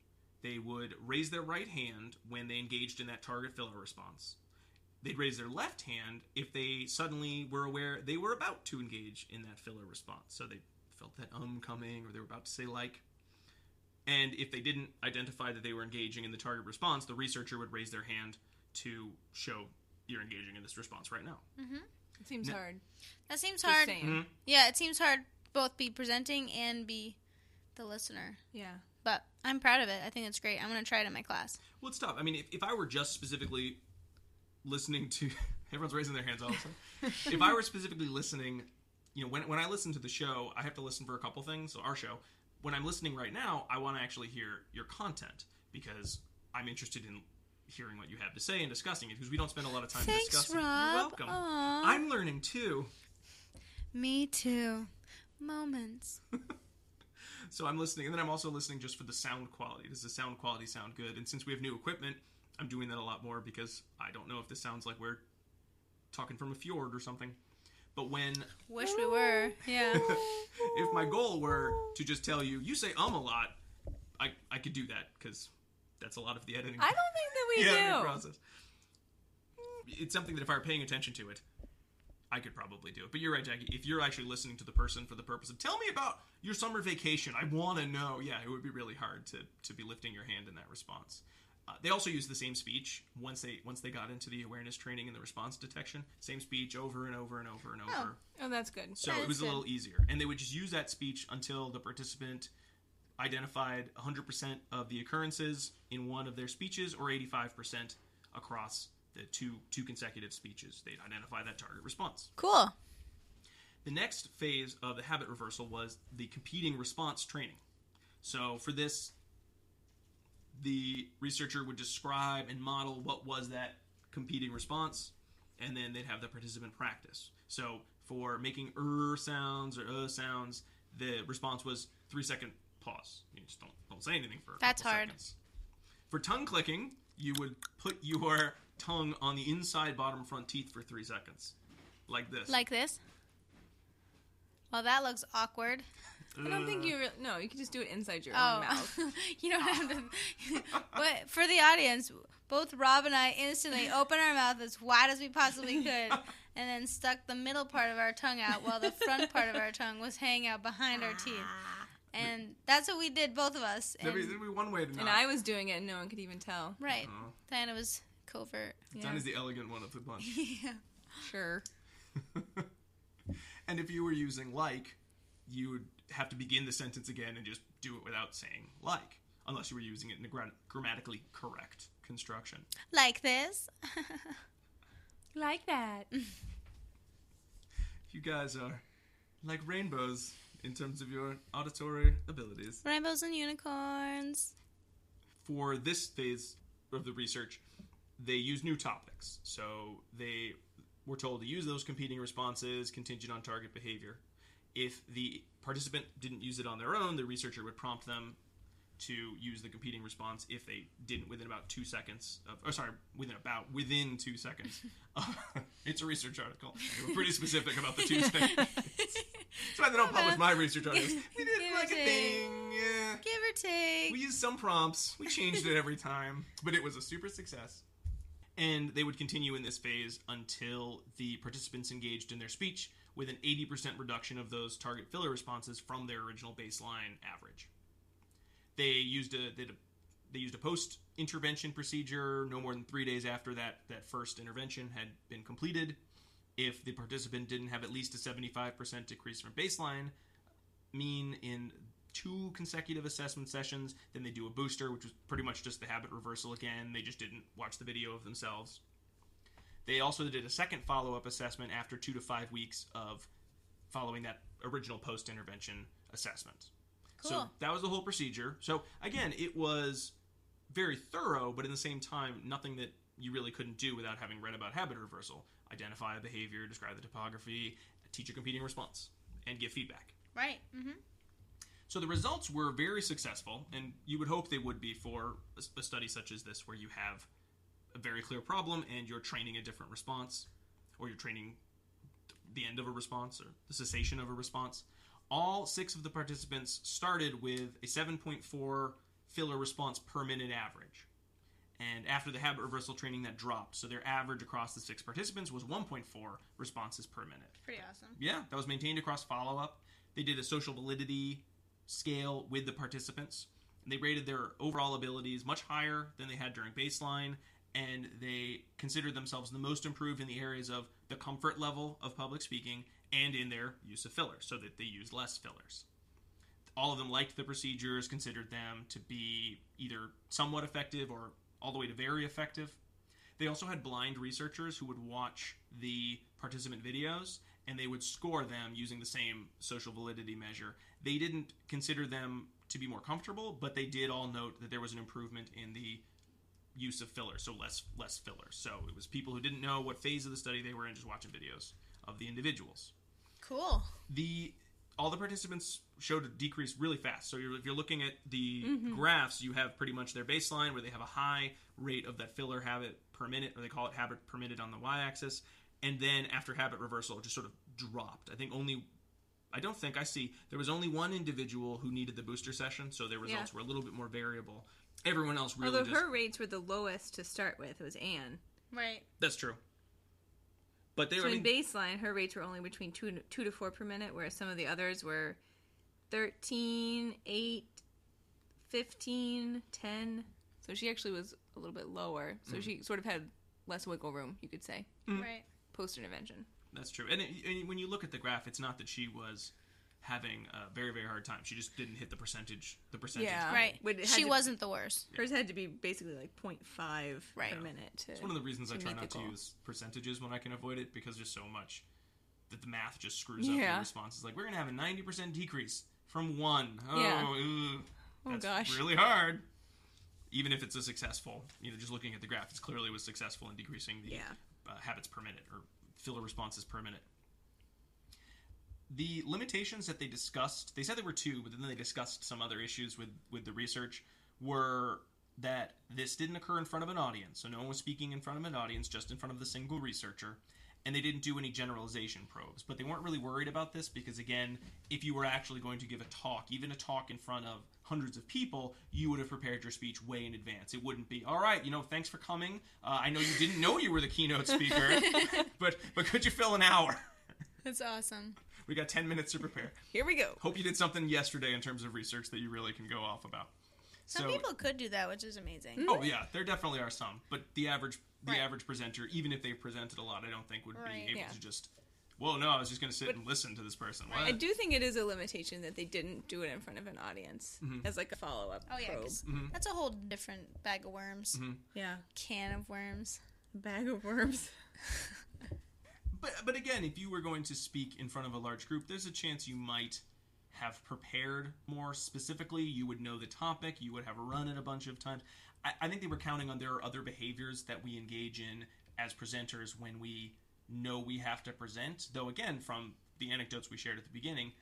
they would raise their right hand when they engaged in that target filler response. They'd raise their left hand if they suddenly were aware they were about to engage in that filler response. So they felt that coming, or they were about to say like. And if they didn't identify that they were engaging in the target response, the researcher would raise their hand to show you're engaging in this response right now. Mm-hmm. It seems hard. That seems hard. Mm-hmm. Yeah, it seems hard both be presenting and be the listener. Yeah. But I'm proud of it. I think it's great. I'm going to try it in my class. Well, it's tough. I mean, if I were just specifically listening to... Everyone's raising their hands all of a sudden. If I were specifically listening... when I listen to the show, I have to listen for a couple things. So our show, when I'm listening right now, I want to actually hear your content because I'm interested in hearing what you have to say and discussing it because we don't spend a lot of time discussing. Rob. You're welcome. Aww. I'm learning too. Me too. Moments. So I'm listening, and then I'm also listening just for the sound quality. Does the sound quality sound good? And since we have new equipment, I'm doing that a lot more because I don't know if this sounds like we're talking from a fjord or something. But when... Wish we were. Yeah. If my goal were to just tell you, you say a lot, I could do that, because that's a lot of the editing. I don't think that we do. Process. It's something that if I were paying attention to it, I could probably do it. But you're right, Jackie. If you're actually listening to the person for the purpose of, tell me about your summer vacation, I want to know. Yeah, it would be really hard to be lifting your hand in that response. They also used the same speech once they got into the awareness training and the response detection. Same speech over and over and over and over. Oh, that's good. So it was a little easier. And they would just use that speech until the participant identified 100% of the occurrences in one of their speeches or 85% across the two consecutive speeches. They'd identify that target response. Cool. The next phase of the habit reversal was the competing response training. So for this, the researcher would describe and model what was that competing response, and then they'd have the participant practice. So for making sounds or sounds, the response was 3-second pause. You just don't say anything for a couple seconds. For tongue clicking, you would put your tongue on the inside bottom front teeth for 3 seconds. Like this. Like this? Well, that looks awkward. I don't think you really... No, you can just do it inside your own mouth. You don't have to... But for the audience, both Rob and I instantly opened our mouth as wide as we possibly could and then stuck the middle part of our tongue out while the front part of our tongue was hanging out behind our teeth. And that's what we did, both of us. There'd be one way to not. And I was doing it and no one could even tell. Right. Diana was covert. Diana's the elegant one of the bunch. Yeah. Sure. And if you were using like, you would have to begin the sentence again and just do it without saying like, unless you were using it in a grammatically correct construction. Like this. Like that. You guys are like rainbows in terms of your auditory abilities. Rainbows and unicorns. For this phase of the research, they used new topics. So they were told to use those competing responses contingent on target behavior. If the participant didn't use it on their own, the researcher would prompt them to use the competing response if they didn't within 2 seconds. Within 2 seconds. It's a research article. They were pretty specific about the 2 seconds. That's why they don't publish my research articles. We did like a thing. Yeah. Give or take. We used some prompts. We changed it every time. But it was a super success. And they would continue in this phase until the participants engaged in their speech with an 80% reduction of those target filler responses from their original baseline average. They used a post-intervention procedure no more than 3 days after that first intervention had been completed. If the participant didn't have at least a 75% decrease from baseline mean in 2 consecutive assessment sessions, then they do a booster, which was pretty much just the habit reversal again. They just didn't watch the video of themselves. They also did a second follow-up assessment after 2 to 5 weeks of following that original post-intervention assessment. Cool. So that was the whole procedure. So again, it was very thorough, but in the same time, nothing that you really couldn't do without having read about habit reversal. Identify a behavior, describe the topography, teach a competing response, and give feedback. Right. Mm-hmm. So the results were very successful, and you would hope they would be for a study such as this, where you have a very clear problem and you're training a different response, or you're training the end of a response or the cessation of a response. All 6 of the participants started with a 7.4 filler response per minute average. And after the habit reversal training, that dropped. So their average across the 6 participants was 1.4 responses per minute. Pretty awesome. Yeah, that was maintained across follow-up. They did a social validity scale with the participants. And they rated their overall abilities much higher than they had during baseline. And they considered themselves the most improved in the areas of the comfort level of public speaking and in their use of fillers, so that they used less fillers. all of them liked the procedures, considered them to be either somewhat effective or all the way to very effective. They also had blind researchers who would watch the participant videos, and they would score them using the same social validity measure. They didn't consider them to be more comfortable, but they did all note that there was an improvement in the use of fillers, so less fillers. So it was people who didn't know what phase of the study they were in, just watching videos of the individuals. Cool. All the participants showed a decrease really fast. So if you're looking at the graphs, you have pretty much their baseline where they have a high rate of that filler habit per minute, or they call it habit per minute on the y-axis. And then after habit reversal, it just sort of dropped. There was only one individual who needed the booster session, so their results were a little bit more variable. Everyone else really Although her rates were the lowest to start with. It was Anne. Right. That's true. But they were, in baseline, her rates were only between 2 to 4 per minute, whereas some of the others were 13, 8, 15, 10. So she actually was a little bit lower. So she sort of had less wiggle room, you could say. Right. Post-intervention. That's true. And when you look at the graph, it's not that she was having a very, very hard time. She just didn't hit the percentage. Yeah. Right. She wasn't the worst. Hers had to be basically like 0.5 per minute. It's one of the reasons I try not to use percentages when I can avoid it, because there's so much that the math just screws up the responses. Like, we're going to have a 90% decrease from 1. That's really hard. Even if it's a successful, just looking at the graph, it clearly was successful in decreasing the habits per minute, or filler responses per minute. The limitations that they discussed, they said there were 2, but then they discussed some other issues with the research, were that this didn't occur in front of an audience. So no one was speaking in front of an audience, just in front of the single researcher. And they didn't do any generalization probes. But they weren't really worried about this because, again, if you were actually going to give a talk, even a talk in front of hundreds of people, you would have prepared your speech way in advance. It wouldn't be, all right, thanks for coming. I know you didn't know you were the keynote speaker, but could you fill an hour? That's awesome. We got 10 minutes to prepare. Here we go. Hope you did something yesterday in terms of research that you really can go off about. Some people could do that, which is amazing. Oh, yeah. There definitely are some. But the average presenter, even if they've presented a lot, I don't think would be able to just, well, no, I was just going to sit and listen to this person. What? I do think it is a limitation that they didn't do it in front of an audience as like a follow-up probe. That's a whole different bag of worms. Yeah. Can of worms. Bag of worms. But again, if you were going to speak in front of a large group, there's a chance you might have prepared more specifically. You would know the topic. You would have run it a bunch of times. I think they were counting on there are other behaviors that we engage in as presenters when we know we have to present. Though, again, from the anecdotes we shared at the beginning,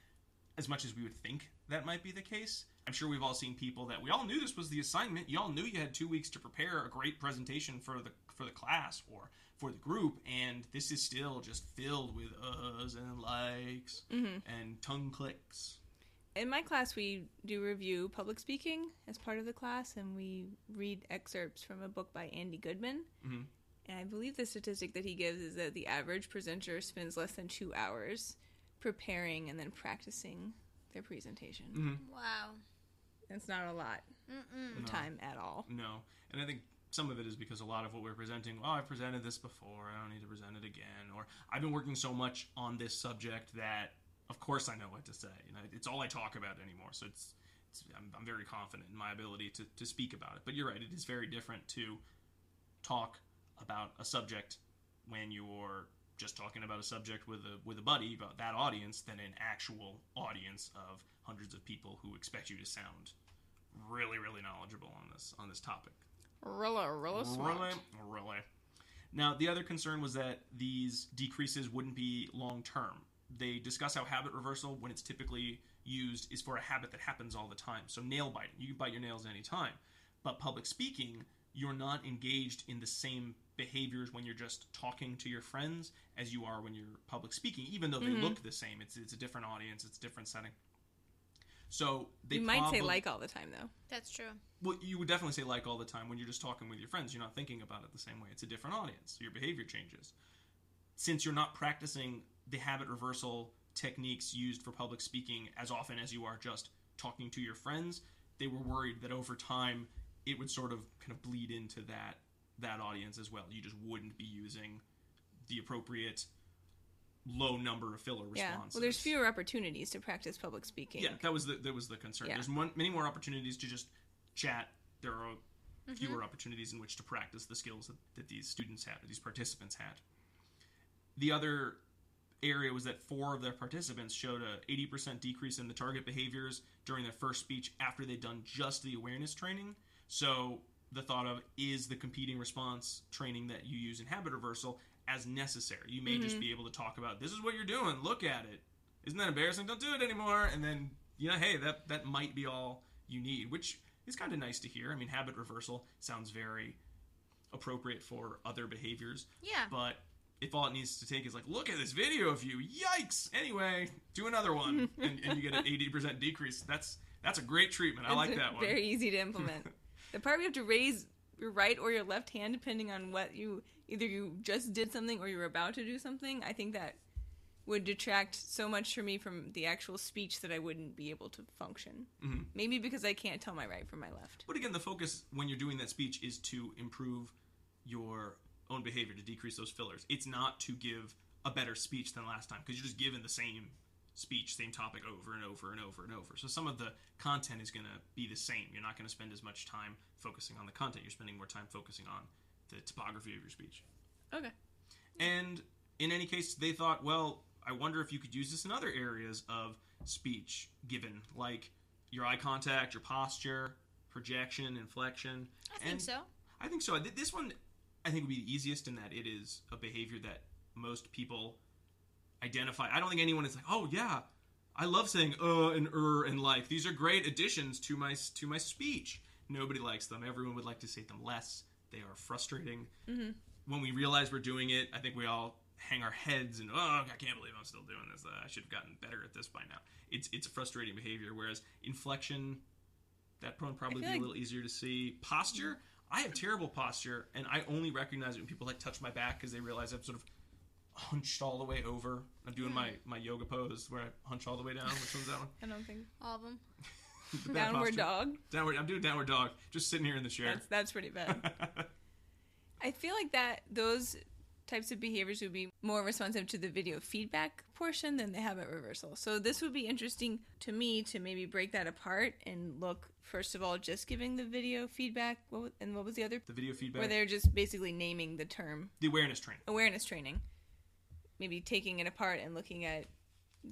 as much as we would think that might be the case, I'm sure we've all seen people that we all knew this was the assignment. You all knew you had 2 weeks to prepare a great presentation for the class or for the group, and this is still just filled with uhs and likes and tongue clicks. In my class, we do review public speaking as part of the class, and we read excerpts from a book by Andy Goodman. And I believe the statistic that he gives is that the average presenter spends less than 2 hours preparing and then practicing their presentation. Wow. That's not a lot of time at all. No. And I think some of it is because a lot of what we're presenting, I've presented this before, I don't need to present it again. Or I've been working so much on this subject that, of course, I know what to say. It's all I talk about anymore. So I'm very confident in my ability to speak about it. But you're right, it is very different to talk about a subject when you're just talking about a subject with a buddy about that audience than an actual audience of hundreds of people who expect you to sound really, really knowledgeable on this topic. Really smart. Really. Now, the other concern was that these decreases wouldn't be long-term. They discuss how habit reversal, when it's typically used, is for a habit that happens all the time. So nail biting, you can bite your nails anytime. But public speaking, you're not engaged in the same behaviors when you're just talking to your friends as you are when you're public speaking, even though they look the same. It's a different audience, it's a different setting. So you might say like all the time, though. That's true. Well, you would definitely say like all the time when you're just talking with your friends. You're not thinking about it the same way. It's a different audience. Your behavior changes. Since you're not practicing the habit reversal techniques used for public speaking as often as you are just talking to your friends, they were worried that over time it would sort of kind of bleed into that audience as well. You just wouldn't be using the appropriate low number of filler responses. Yeah. Well, there's fewer opportunities to practice public speaking. Yeah, that was the concern. Yeah. There's many more opportunities to just chat. There are fewer opportunities in which to practice the skills that these students had, or these participants had. The other area was that 4 of their participants showed a 80% decrease in the target behaviors during their first speech after they'd done just the awareness training. So the thought of, is the competing response training that you use in habit reversal as necessary? You may just be able to talk about, this is what you're doing, look at it. Isn't that embarrassing? Don't do it anymore. And then, hey, that might be all you need, which is kind of nice to hear. I mean, habit reversal sounds very appropriate for other behaviors. Yeah. But if all it needs to take is like, look at this video of you, yikes! Anyway, do another one, and you get an 80% decrease. That's a great treatment. I like that one. Very easy to implement. The part where you have to raise your right or your left hand, depending on what either you just did something or you're about to do something, I think that would detract so much for me from the actual speech that I wouldn't be able to function. Mm-hmm. Maybe because I can't tell my right from my left. But again, the focus when you're doing that speech is to improve your own behavior, to decrease those fillers. It's not to give a better speech than last time, because you're just given the same speech, same topic over and over and over and over. So some of the content is going to be the same. You're not going to spend as much time focusing on the content. You're spending more time focusing on the topography of your speech. Okay. And in any case, they thought, well, I wonder if you could use this in other areas of speech given, like your eye contact, your posture, projection, inflection. I think so. I think so. This one, I think, would be the easiest in that it is a behavior that most people identify. I don't think anyone is like, oh yeah, I love saying and like. These are great additions to my speech. Nobody likes them. Everyone would like to say them less. They are frustrating. Mm-hmm. When we realize we're doing it, I think we all hang our heads and, I can't believe I'm still doing this. I should have gotten better at this by now. It's a frustrating behavior, whereas inflection, that one probably be a little easier to see. Posture, I have terrible posture, and I only recognize it when people like touch my back because they realize I'm sort of hunched all the way over. I'm doing my yoga pose where I hunch all the way down. Which one's that one? I don't think. All of them. Downward dog. I'm doing downward dog. Just sitting here in the chair. That's pretty bad. I feel like that those types of behaviors would be more responsive to the video feedback portion than the habit reversal. So this would be interesting to me to maybe break that apart and look, first of all, just giving the video feedback. What was the other? The video feedback. Where they're just basically naming the term. The awareness training. Awareness training. Maybe taking it apart and looking at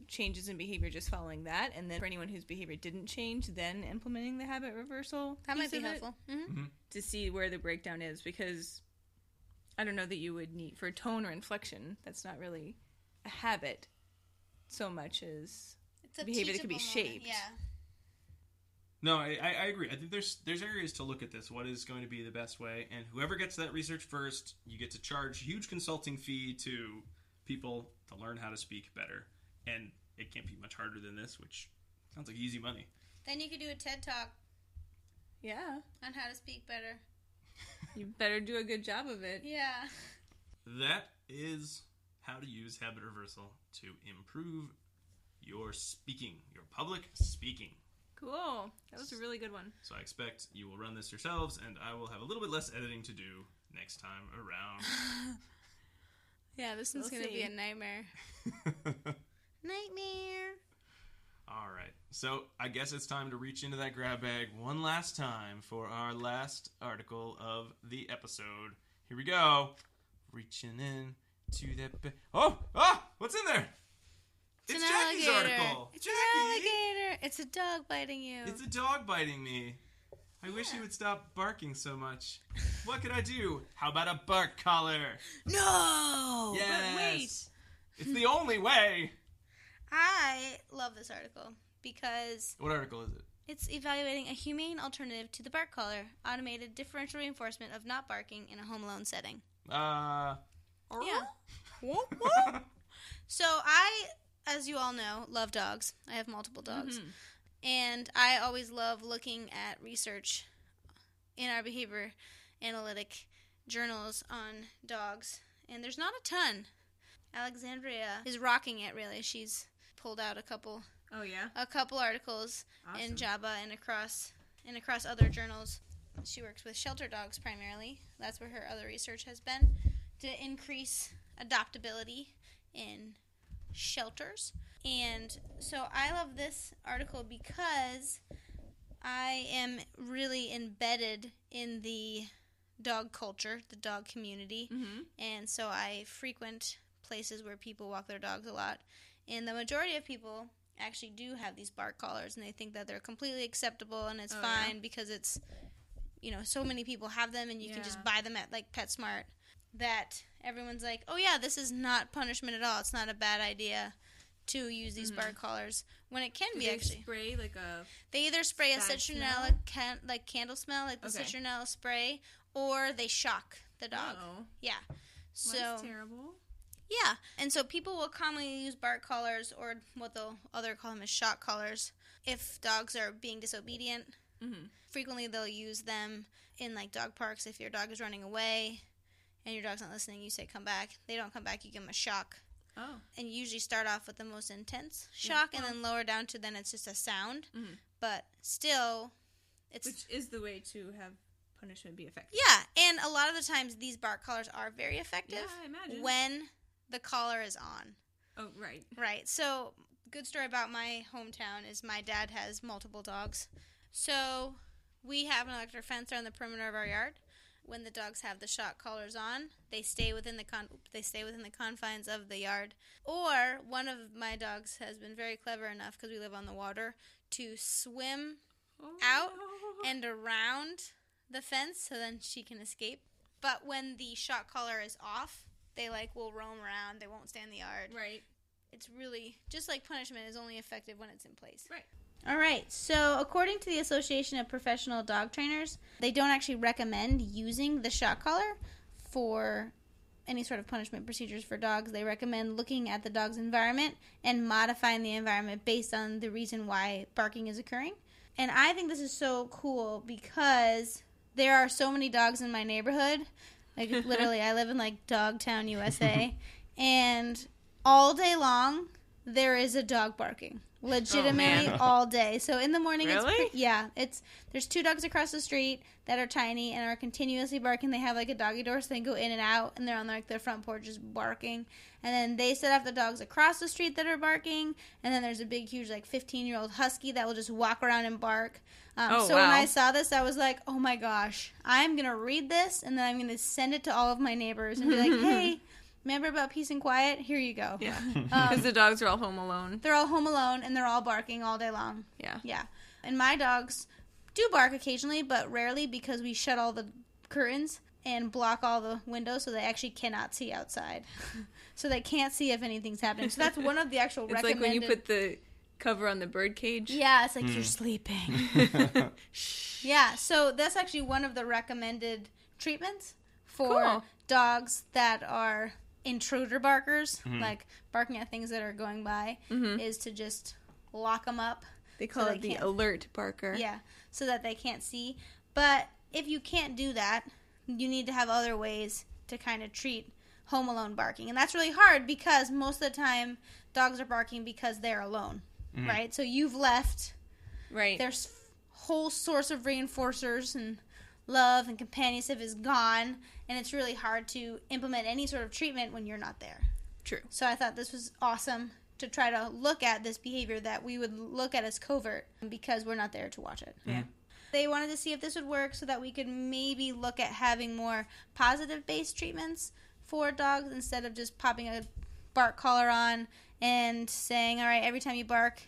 changes in behavior, just following that. And then for anyone whose behavior didn't change, then implementing the habit reversal. That might be helpful. Mm-hmm. To see where the breakdown is, because I don't know that you would need, for tone or inflection, that's not really a habit so much as it's a behavior that can be shaped. Yeah. No, I agree. I think there's areas to look at this. What is going to be the best way? And whoever gets that research first, you get to charge huge consulting fee to people to learn how to speak better. And it can't be much harder than this, which sounds like easy money. Then you could do a TED Talk. Yeah. On how to speak better. You better do a good job of it. Yeah. That is how to use habit reversal to improve your speaking, your public speaking. Cool. That was a really good one. So I expect you will run this yourselves, and I will have a little bit less editing to do next time around. Yeah, this one's going to be a nightmare. Nightmare. All right. So I guess it's time to reach into that grab bag one last time for our last article of the episode. Here we go. Reaching in to that bag. What's in there? It's Jackie's article. It's an alligator. It's a dog biting you. It's a dog biting me. I wish he would stop barking so much. What could I do? How about a bark collar? No! Yes. But wait. It's the only way. I love this article because... What article is it? It's evaluating a humane alternative to the bark collar, automated differential reinforcement of not barking in a home alone setting. Yeah. So I, as you all know, love dogs. I have multiple dogs. Mm-hmm. And I always love looking at research in our behavior analytic journals on dogs. And there's not a ton. Alexandria is rocking it, really. She's pulled out a couple articles in JABA and across other journals. She works with shelter dogs primarily. That's where her other research has been, to increase adoptability in shelters. And so I love this article because I am really embedded in the dog culture, the dog community. Mm-hmm. And so I frequent places where people walk their dogs a lot. And the majority of people actually do have these bark collars, and they think that they're completely acceptable and it's fine because it's, so many people have them and you can just buy them at, like, PetSmart, that everyone's like, oh, yeah, this is not punishment at all. It's not a bad idea to use these bark collars, when it can be actually. Spray like a... They either spray a citronella, like candle smell, like the citronella spray, or they shock the dog. Oh. Yeah. So that's terrible. Yeah. And so people will commonly use bark collars, or what they'll other call them is shock collars, if dogs are being disobedient. Mm-hmm. Frequently they'll use them in, like, dog parks. If your dog is running away and your dog's not listening, you say, come back. They don't come back, you give them a shock. Oh. And you usually start off with the most intense shock and then lower down to then it's just a sound. Mm-hmm. But still, which is the way to have punishment be effective. Yeah, and a lot of the times these bark collars are very effective. Yeah, I imagine. When the collar is on. Oh, right. Right. So, good story about my hometown is my dad has multiple dogs. So, we have an electric fence around the perimeter of our yard. When the dogs have the shock collars on, they stay within the confines of the yard. Or one of my dogs has been very clever enough, because we live on the water, to swim out and around the fence so then she can escape. But when the shock collar is off, they will roam around. They won't stay in the yard. Right. It's really just like punishment is only effective when it's in place. Right. All right, so according to the Association of Professional Dog Trainers, they don't actually recommend using the shock collar for any sort of punishment procedures for dogs. They recommend looking at the dog's environment and modifying the environment based on the reason why barking is occurring. And I think this is so cool because there are so many dogs in my neighborhood. Like, literally, I live in, Dogtown, USA, and all day long, there is a dog barking. Legitimately all day. So in the morning, really? There's two dogs across the street that are tiny and are continuously barking. They have a doggy door, so they go in and out, and they're on their front porch just barking. And then they set up the dogs across the street that are barking, and then there's a big, huge 15-year-old husky that will just walk around and bark. When I saw this, I was like, oh my gosh, I'm gonna read this, and then I'm gonna send it to all of my neighbors and be like, hey, remember about peace and quiet? Here you go. Yeah. Because the dogs are all home alone. They're all home alone, and they're all barking all day long. Yeah. Yeah. And my dogs do bark occasionally, but rarely, because we shut all the curtains and block all the windows so they actually cannot see outside. So they can't see if anything's happening. So that's one of the actual recommended... It's like when you put the cover on the bird cage. Yeah, it's like you're sleeping. Yeah, so that's actually one of the recommended treatments for dogs that are intruder barkers, barking at things that are going by, is to just lock them up. They call it the alert barker. Yeah, so that they can't see. But if you can't do that, you need to have other ways to kind of treat home alone barking. And that's really hard because most of the time dogs are barking because they're alone, right? So you've left. Right. There's whole source of reinforcers and love and companionship is gone, and it's really hard to implement any sort of treatment when you're not there. True. So I thought this was awesome to try to look at this behavior that we would look at as covert because we're not there to watch it. Yeah. They wanted to see if this would work so that we could maybe look at having more positive-based treatments for dogs instead of just popping a bark collar on and saying, all right, every time you bark,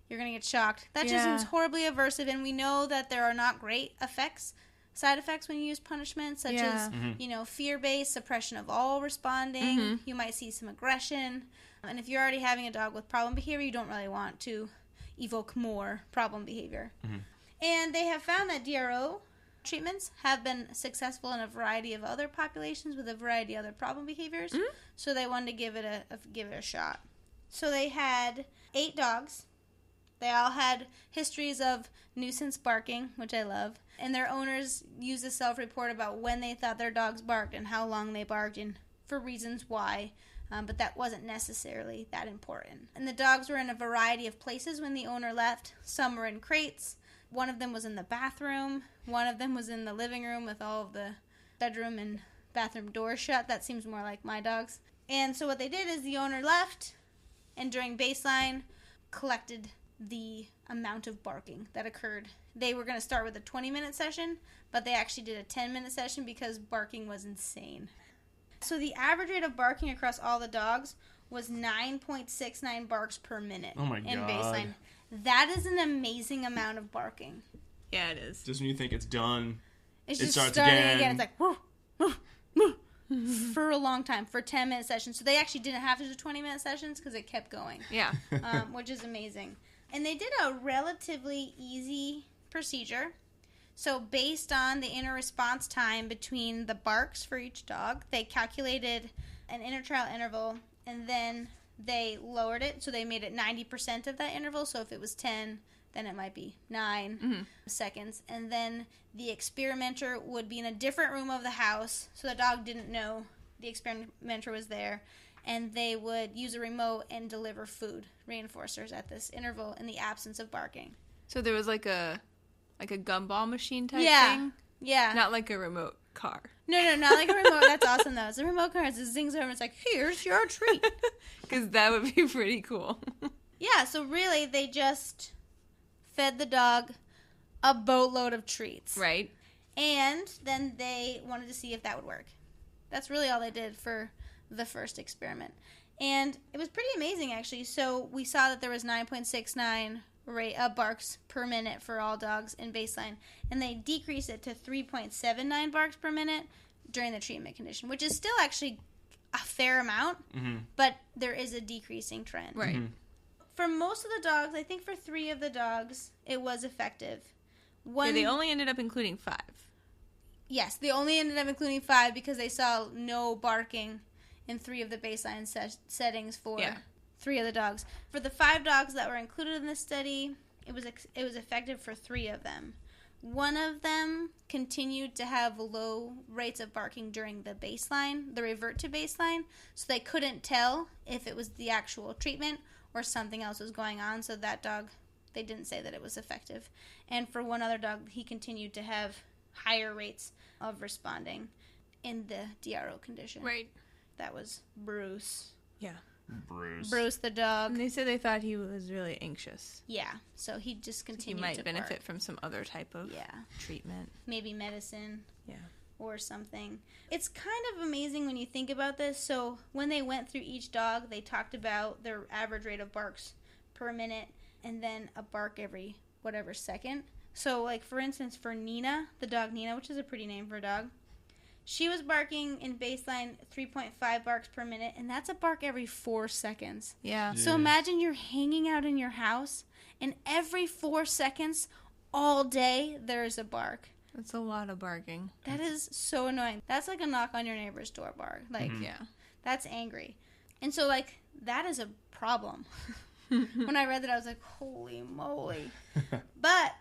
you're going to get shocked. That just seems horribly aversive, and we know that there are not great side effects when you use punishment, such as, fear-based, suppression of all responding. You might see some aggression. And if you're already having a dog with problem behavior, you don't really want to evoke more problem behavior. And they have found that DRO treatments have been successful in a variety of other populations with a variety of other problem behaviors. So they wanted to give it a shot. So they had 8 dogs. They all had histories of nuisance barking, which I love. And their owners used a self-report about when they thought their dogs barked and how long they barked and for reasons why. But that wasn't necessarily that important. And the dogs were in a variety of places when the owner left. Some were in crates. One of them was in the bathroom. One of them was in the living room with all of the bedroom and bathroom doors shut. That seems more like my dogs. And so what they did is the owner left, and during baseline collected the amount of barking that occurred. They were going to start with a 20-minute session, but they actually did a 10-minute session because barking was insane. So the average rate of barking across all the dogs was 9.69 barks per minute in baseline. That is an amazing amount of barking. Yeah, it is. Just when you think it's done, it's it just starts starting again. It's like, woof, woof, woof, for a long time, for 10-minute sessions. So they actually didn't have to do 20-minute sessions because it kept going. Yeah. Which is amazing. And they did a relatively easy procedure. So based on the inner response time between the barks for each dog, they calculated an intertrial interval, and then they lowered it. So they made it 90% of that interval. So if it was 10, then it might be 9 seconds. And then the experimenter would be in a different room of the house, so the dog didn't know the experimenter was there. And they would use a remote and deliver food reinforcers at this interval in the absence of barking. So there was like a gumball machine type thing? Yeah. Not like a remote car. No, not like a remote. That's awesome, though. It's a remote car. It zings over and it's like, here's your treat. Because that would be pretty cool. Yeah, so really they just fed the dog a boatload of treats. Right. And then they wanted to see if that would work. That's really all they did for the first experiment. And it was pretty amazing, actually. So we saw that there was 9.69 rate barks per minute for all dogs in baseline. And they decreased it to 3.79 barks per minute during the treatment condition, which is still actually a fair amount, but there is a decreasing trend. Right. For most of the dogs, I think for 3 of the dogs, it was effective. They only ended up including 5. Yes, they only ended up including 5 because they saw no barking in 3 of the baseline settings for 3 of the dogs. For the 5 dogs that were included in this study, it was effective for 3 of them. One of them continued to have low rates of barking during the baseline, the revert to baseline, so they couldn't tell if it was the actual treatment or something else was going on. So that dog, they didn't say that it was effective. And for one other dog, he continued to have higher rates of responding in the DRO condition. Right. That was Bruce. Yeah. Bruce the dog. And they said they thought he was really anxious. Yeah. So he just continued to bark. He might benefit from some other type of treatment. Maybe medicine. Yeah. Or something. It's kind of amazing when you think about this. So when they went through each dog, they talked about their average rate of barks per minute and then a bark every whatever second. So, like, for instance, for Nina, the dog Nina, which is a pretty name for a dog, she was barking in baseline 3.5 barks per minute, and that's a bark every 4 seconds. Yeah. So imagine you're hanging out in your house, and every 4 seconds, all day, there's a bark. That's a lot of barking. That is so annoying. That's like a knock on your neighbor's door bark. Like, that's angry. And so, like, that is a problem. When I read that, I was like, holy moly. But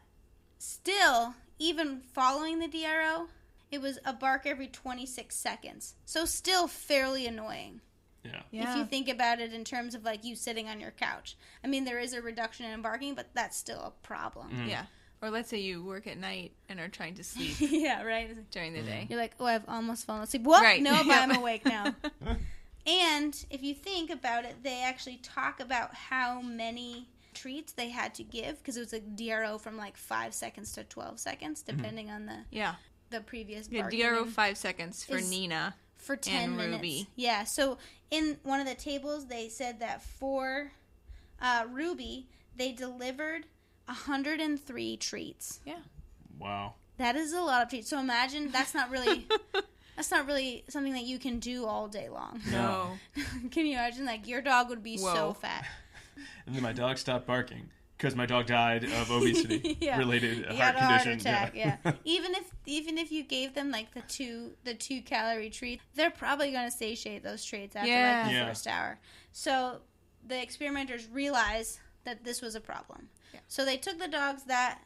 still, even following the DRO, it was a bark every 26 seconds. So still fairly annoying. Yeah. If you think about it in terms of, like, you sitting on your couch. I mean, there is a reduction in barking, but that's still a problem. Yeah. Or let's say you work at night and are trying to sleep. Yeah, right. During the day. You're like, oh, I've almost fallen asleep. What? Right. Nope, I'm awake now. And if you think about it, they actually talk about how many treats they had to give, because it was a DRO from like 5 seconds to 12 seconds, depending on the previous barking. Yeah, DRO 5 seconds for Nina. For 10 minutes. Ruby. Yeah, so in one of the tables, they said that for Ruby, they delivered 103 treats. Yeah. Wow. That is a lot of treats. So imagine that's not really something that you can do all day long. No. Can you imagine? Like, your dog would be so fat. And then my dog stopped barking because my dog died of obesity related heart condition. Attack, yeah. Even if you gave them like the 2 calorie treat, they're probably going to satiate those treats after like the first hour. So the experimenters realized that this was a problem. Yeah. So they took the dogs that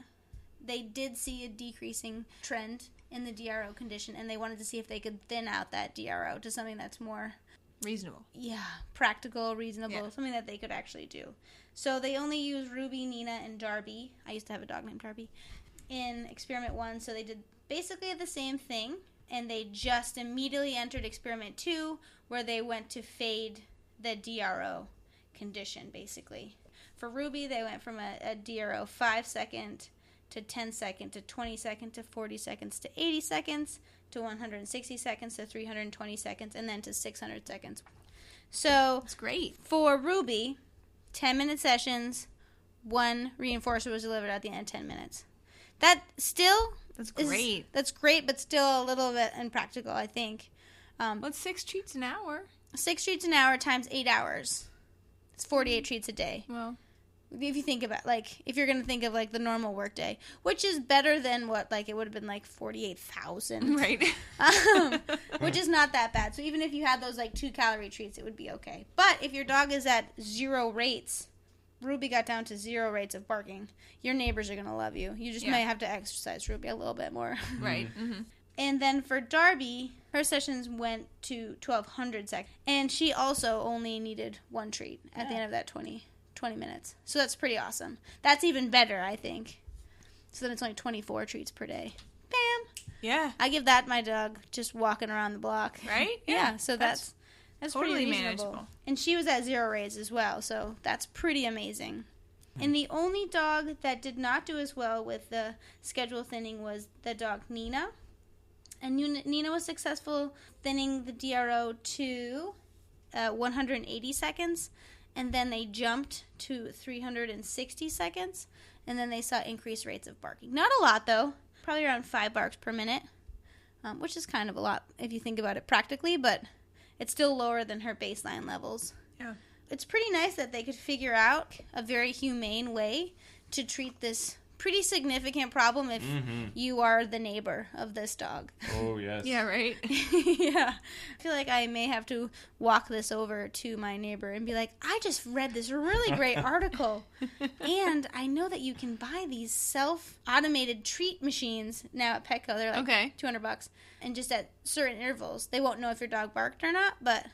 they did see a decreasing trend in the DRO condition, and they wanted to see if they could thin out that DRO to something that's more reasonable. Yeah, practical, reasonable, something that they could actually do. So they only used Ruby, Nina, and Darby. I used to have a dog named Darby in experiment 1, so they did basically the same thing, and they just immediately entered experiment 2, where they went to fade the DRO condition, basically. For Ruby, they went from a DRO 5 second to 10 second to 20 second to 40 seconds to 80 seconds to 160 seconds to 320 seconds and then to 600 seconds. So that's great. For Ruby, 10-minute sessions, 1 reinforcer was delivered at the end of 10 minutes. That's great. That's great, but still a little bit impractical, I think. What's 6 treats an hour? 6 treats an hour times 8 hours. It's 48 treats a day. Well, if you think about, if you're going to think of, the normal work day, which is better than what, it would have been, 48,000. Right. Which is not that bad. So even if you had those, 2-calorie treats, it would be okay. But if your dog is at 0 rates, Ruby got down to 0 rates of barking, your neighbors are going to love you. You just might have to exercise Ruby a little bit more. Right. Mm-hmm. And then for Darby, her sessions went to 1,200 seconds. And she also only needed 1 treat at the end of that 20 minutes. So that's pretty awesome. That's even better, I think. So then it's only 24 treats per day. Bam! Yeah. I give that my dog just walking around the block. Right? Yeah, so that's totally pretty reasonable. Manageable. And she was at 0 rates as well, so that's pretty amazing. And the only dog that did not do as well with the schedule thinning was the dog Nina. And Nina was successful thinning the DRO to 180 seconds. And then they jumped to 360 seconds. And then they saw increased rates of barking. Not a lot, though. Probably around 5 barks per minute. Which is kind of a lot if you think about it practically. But it's still lower than her baseline levels. Yeah. It's pretty nice that they could figure out a very humane way to treat this pretty significant problem if you are the neighbor of this dog. Oh, yes. Yeah, right? Yeah. I feel like I may have to walk this over to my neighbor and be like, I just read this really great article. And I know that you can buy these self-automated treat machines now at Petco. They're $200. And just at certain intervals. They won't know if your dog barked or not, but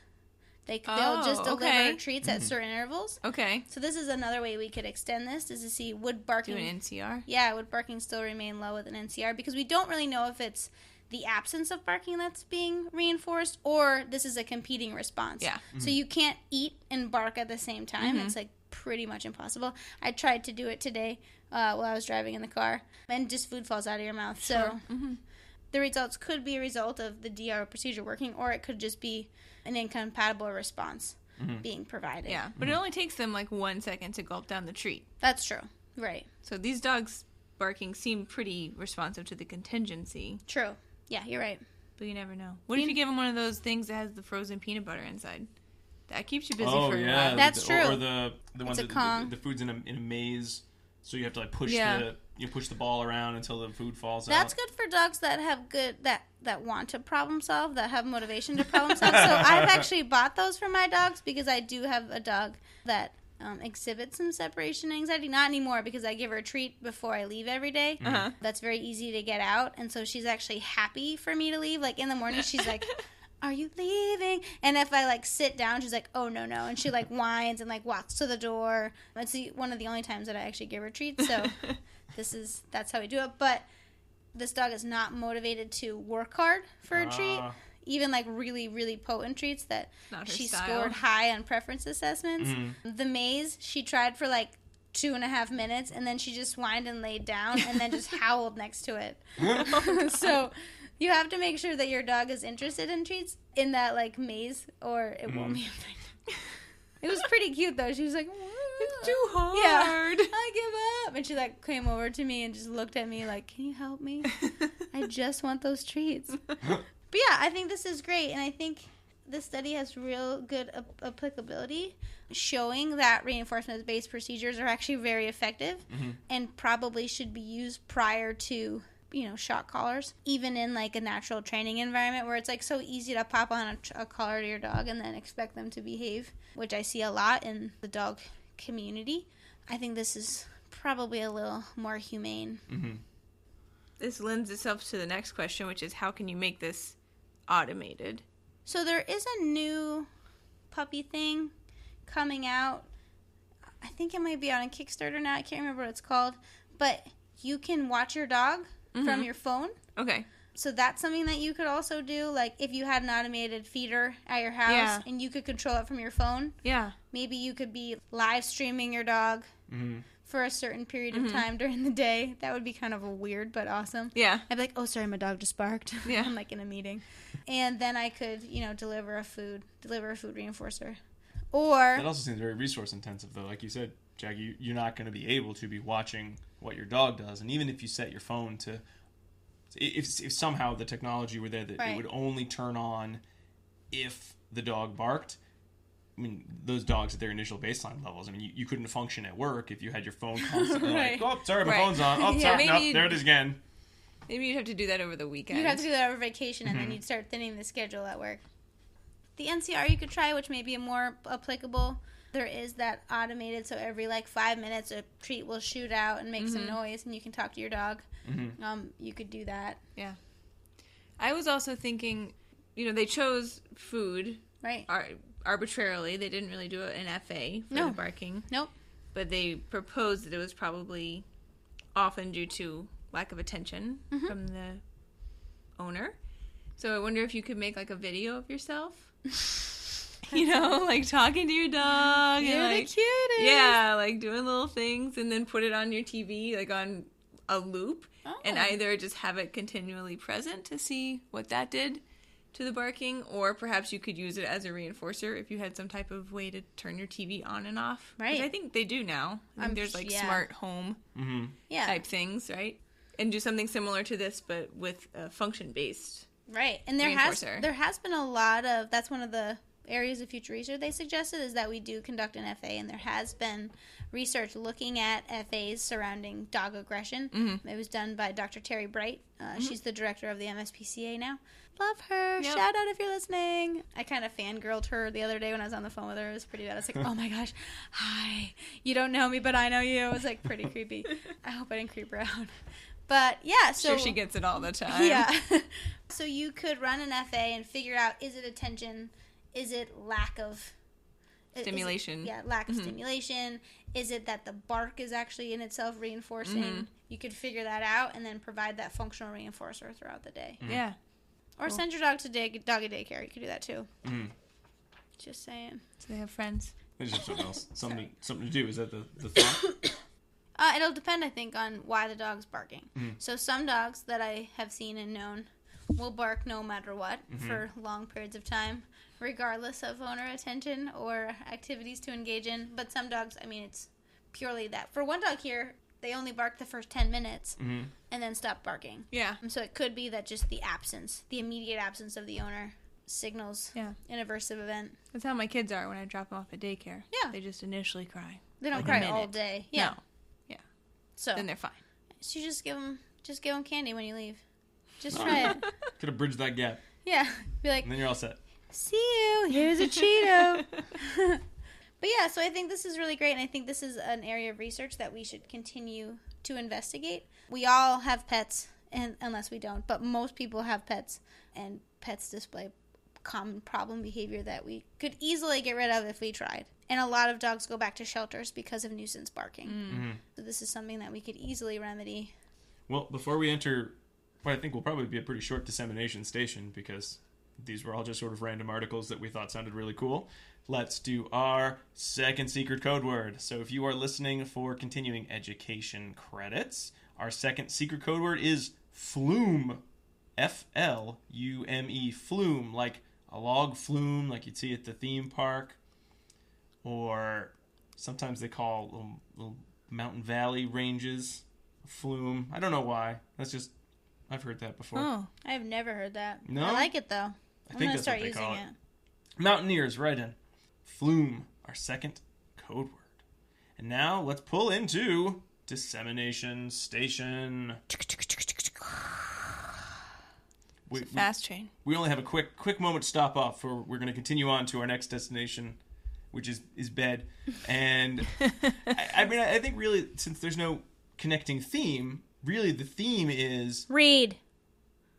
they'll just deliver treats at certain intervals. Okay. So this is another way we could extend this, is to see would barking... Do an NCR? Yeah, would barking still remain low with an NCR? Because we don't really know if it's the absence of barking that's being reinforced or this is a competing response. Yeah. So you can't eat and bark at the same time. It's pretty much impossible. I tried to do it today while I was driving in the car, and just food falls out of your mouth. So the results could be a result of the DRO procedure working, or it could just be an incompatible response being provided. Yeah, but it only takes them 1 second to gulp down the treat. That's true. Right. So these dogs barking seem pretty responsive to the contingency. True. Yeah, you're right. But you never know. What if you give them one of those things that has the frozen peanut butter inside? That keeps you busy for a while. That's true. Or the ones that the food's in a maze, so you have to push the ball around until the food falls out. That's good for dogs that have that want to problem solve, that have motivation to problem solve. So I've actually bought those for my dogs because I do have a dog that exhibits some separation anxiety. Not anymore because I give her a treat before I leave every day. That's very easy to get out, and so she's actually happy for me to leave. In the morning, she's like, "Are you leaving?" And if I sit down, she's like, "Oh no," and she whines and walks to the door. It's one of the only times that I actually give her treats. So that's how we do it. But this dog is not motivated to work hard for a treat. Even really, really potent treats that she scored high on preference assessments. The maze, she tried for 2.5 minutes, and then she just whined and laid down and then just howled next to it. So you have to make sure that your dog is interested in treats in that maze, or it won't be effective. It was pretty cute though. She was like, "It's too hard. Yeah, I give up." And she came over to me and just looked at me like, "Can you help me? I just want those treats." But yeah, I think this is great, and I think this study has real good applicability, showing that reinforcement-based procedures are actually very effective and probably should be used prior to shock collars, even in a natural training environment where it's so easy to pop on a collar to your dog and then expect them to behave, which I see a lot in the dog community. I think this is probably a little more humane. This lends itself to the next question, which is how can you make this automated? So there is a new puppy thing coming out. I think it might be on a Kickstarter now. I can't remember what it's called. But you can watch your dog from your phone. Okay. So that's something that you could also do. Like, if you had an automated feeder at your house and you could control it from your phone. Yeah. Maybe you could be live streaming your dog for a certain period of time during the day. That would be kind of weird, but awesome. Yeah. I'd be like, oh, sorry, my dog just barked. Yeah. I'm, like, in a meeting. And then I could, deliver a food reinforcer. Or... That also seems very resource intensive, though. Like you said, Jackie, you're not going to be able to be watching what your dog does. And even if you set your phone to... If somehow the technology were there that it would only turn on if the dog barked, I mean, those dogs at their initial baseline levels, I mean, you couldn't function at work if you had your phone constantly like, oh, sorry, my phone's on. Oh, sorry, no, there it is again. Maybe you'd have to do that over the weekend. You'd have to do that over vacation, and then you'd start thinning the schedule at work. The NCR you could try, which may be more applicable. There is that automated, so every 5 minutes a treat will shoot out and make some noise, and you can talk to your dog. You could do that. Yeah. I was also thinking, they chose food arbitrarily. They didn't really do an FA for the barking. Nope. But they proposed that it was probably often due to lack of attention from the owner. So I wonder if you could make a video of yourself. Talking to your dog. You're and, the cutest. Yeah, doing little things, and then put it on your TV, on a loop. And either just have it continually present to see what that did to the barking, or perhaps you could use it as a reinforcer if you had some type of way to turn your TV on and off. Right. Which I think they do now. I think there's smart home type things, right? And do something similar to this, but with a function-based right. And there has been a lot of, that's one of the areas of future research they suggested, is that we do conduct an FA, and there has been research looking at FAs surrounding dog aggression. It was done by Dr. Terry Bright. She's the director of the MSPCA now. Love her. Yep. Shout out if you're listening. I kind of fangirled her the other day when I was on the phone with her. It was pretty bad. I was like, oh my gosh, hi. You don't know me, but I know you. It was pretty creepy. I hope I didn't creep her out. But yeah, so... Sure, she gets it all the time. Yeah. So you could run an FA and figure out, is it attention? Is it lack of... Stimulation. Lack of stimulation. Is it that the bark is actually in itself reinforcing? You could figure that out and then provide that functional reinforcer throughout the day. Yeah. Or send your dog to doggy daycare. You could do that too. Just saying. So they have friends. They just have something else. Something to do. Is that the thought? It'll depend, I think, on why the dog's barking. So some dogs that I have seen and known will bark no matter what for long periods of time, regardless of owner attention or activities to engage in. But some dogs, I mean, it's purely that. For one dog here, they only bark the first 10 minutes and then stop barking. Yeah. So it could be that just the immediate absence of the owner signals an aversive event. That's how my kids are when I drop them off at daycare. Yeah. They just initially cry. They don't cry all day. Yeah. No. Yeah. So then they're fine. So you just give them candy when you leave. Just try it. Could have bridged that gap. Yeah. Be like, and then you're all set. See you. Here's a Cheeto. But yeah, so I think this is really great, and I think this is an area of research that we should continue to investigate. We all have pets, and unless we don't, but most people have pets, and pets display common problem behavior that we could easily get rid of if we tried. And a lot of dogs go back to shelters because of nuisance barking. So this is something that we could easily remedy. Well, before we enter what I think will probably be a pretty short dissemination station, because these were all just sort of random articles that we thought sounded really cool, let's do our second secret code word. So if you are listening for continuing education credits, our second secret code word is flume. F-L-U-M-E. Flume, like a log flume, like you'd see at the theme park. Or sometimes they call little mountain valley ranges flume. I don't know why. I've heard that before. Oh, I've never heard that. No? I like it though. I'm going to start using call it. Mountaineers, right in. Flume, our second code word. And now let's pull into Dissemination Station. Fast train. We only have a quick moment to stop off, for we're going to continue on to our next destination, which is bed. And I think really, since there's no connecting theme, really the theme is read.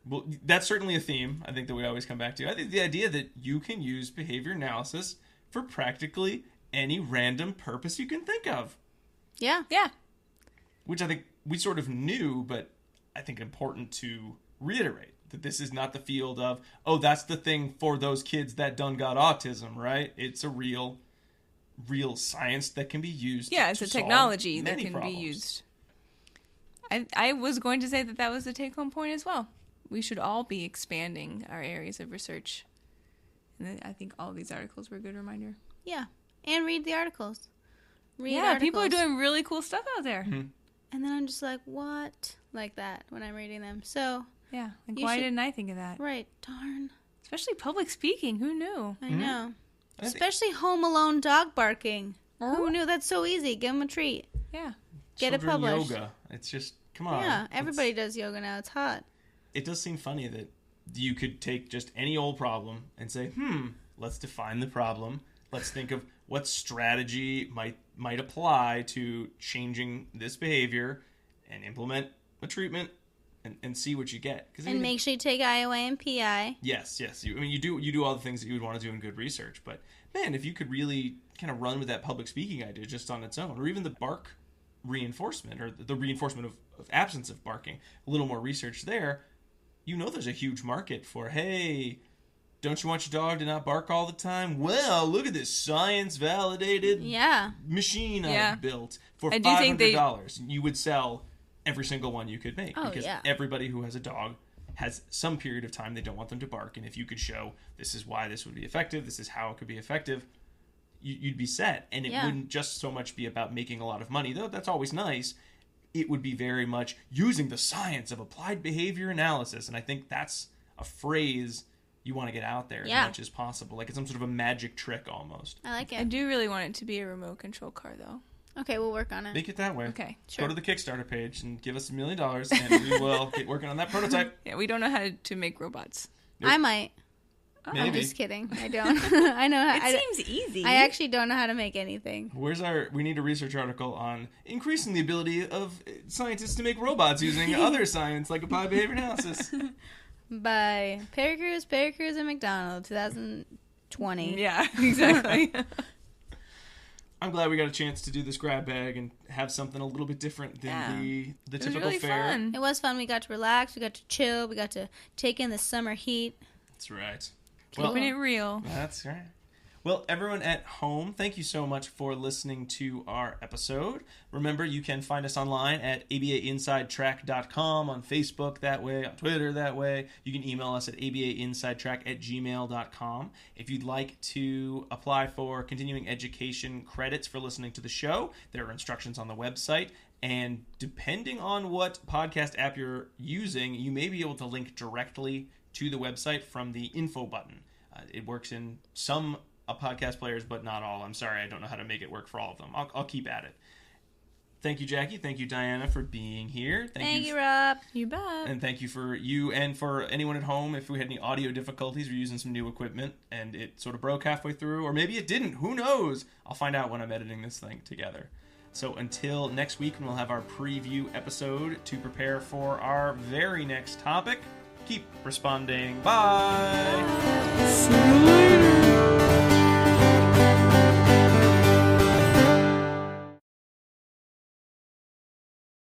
Well, that's certainly a theme, I think, that we always come back to. I think the idea that you can use behavior analysis for practically any random purpose you can think of. Yeah. Which I think we sort of knew, but I think important to reiterate, That this is not the field of, oh, that's the thing for those kids that done got autism, right? It's a real science that can be used. Yeah, it's a technology that can be used. I was going to say that was the take-home point as well. We should all be expanding our areas of research. And I think all of these articles were a good reminder. Yeah, and read the articles. People are doing really cool stuff out there. Mm-hmm. And then I'm just like, what? Like that when I'm reading them. So... Yeah, why didn't I think of that? Right, darn. Especially public speaking, who knew? I know. Especially home alone dog barking. Oh. Who knew? That's so easy. Give them a treat. Yeah. Get it published. Yoga. It's just, come on. Yeah, everybody does yoga now. It's hot. It does seem funny that you could take just any old problem and say, let's define the problem. Let's think of what strategy might apply to changing this behavior and implement a treatment. And see what you get. And make sure you take IOA and PI. Yes. You do all the things that you would want to do in good research. But, man, if you could really kind of run with that public speaking idea just on its own, or even the bark reinforcement, or the reinforcement of absence of barking, a little more research there, there's a huge market for, hey, don't you want your dog to not bark all the time? Well, look at this science-validated machine I've built for $500. You would sell... every single one you could make. Because everybody who has a dog has some period of time they don't want them to bark. And if you could show this is why this would be effective, this is how it could be effective, you'd be set. And it wouldn't just so much be about making a lot of money, though that's always nice. It would be very much using the science of applied behavior analysis. And I think that's a phrase you want to get out there as much as possible. Like it's some sort of a magic trick almost. I like it. I do really want it to be a remote control car, though. Okay, we'll work on it. Make it that way. Okay, sure. Go to the Kickstarter page and give us $1 million, and we will get working on that prototype. Yeah, we don't know how to make robots. Nope. I might. Maybe. I'm just kidding. I don't. I know how. It seems easy. I actually don't know how to make anything. We need a research article on increasing the ability of scientists to make robots using other science, like applied behavior analysis. By Pericruz and McDonald, 2020. Yeah, exactly. I'm glad we got a chance to do this grab bag and have something a little bit different than the typical really fare. Fun. It was fun. We got to relax. We got to chill. We got to take in the summer heat. That's right. Keeping it real. That's right. Well, everyone at home, thank you so much for listening to our episode. Remember, you can find us online at abainsidetrack.com, on Facebook that way, on Twitter that way. You can email us at abainsidetrack@gmail.com. If you'd like to apply for continuing education credits for listening to the show, there are instructions on the website. And depending on what podcast app you're using, you may be able to link directly to the website from the info button. It works in some podcast players, but not all. I'm sorry, I don't know how to make it work for all of them. I'll keep at it. Thank you, Jackie. Thank you, Diana, for being here. Thank you, Rob. You bet. And thank you for you and for anyone at home. If we had any audio difficulties, we're using some new equipment and it sort of broke halfway through, or maybe it didn't. Who knows? I'll find out when I'm editing this thing together. So until next week, when we'll have our preview episode to prepare for our very next topic, keep responding. Bye. See you.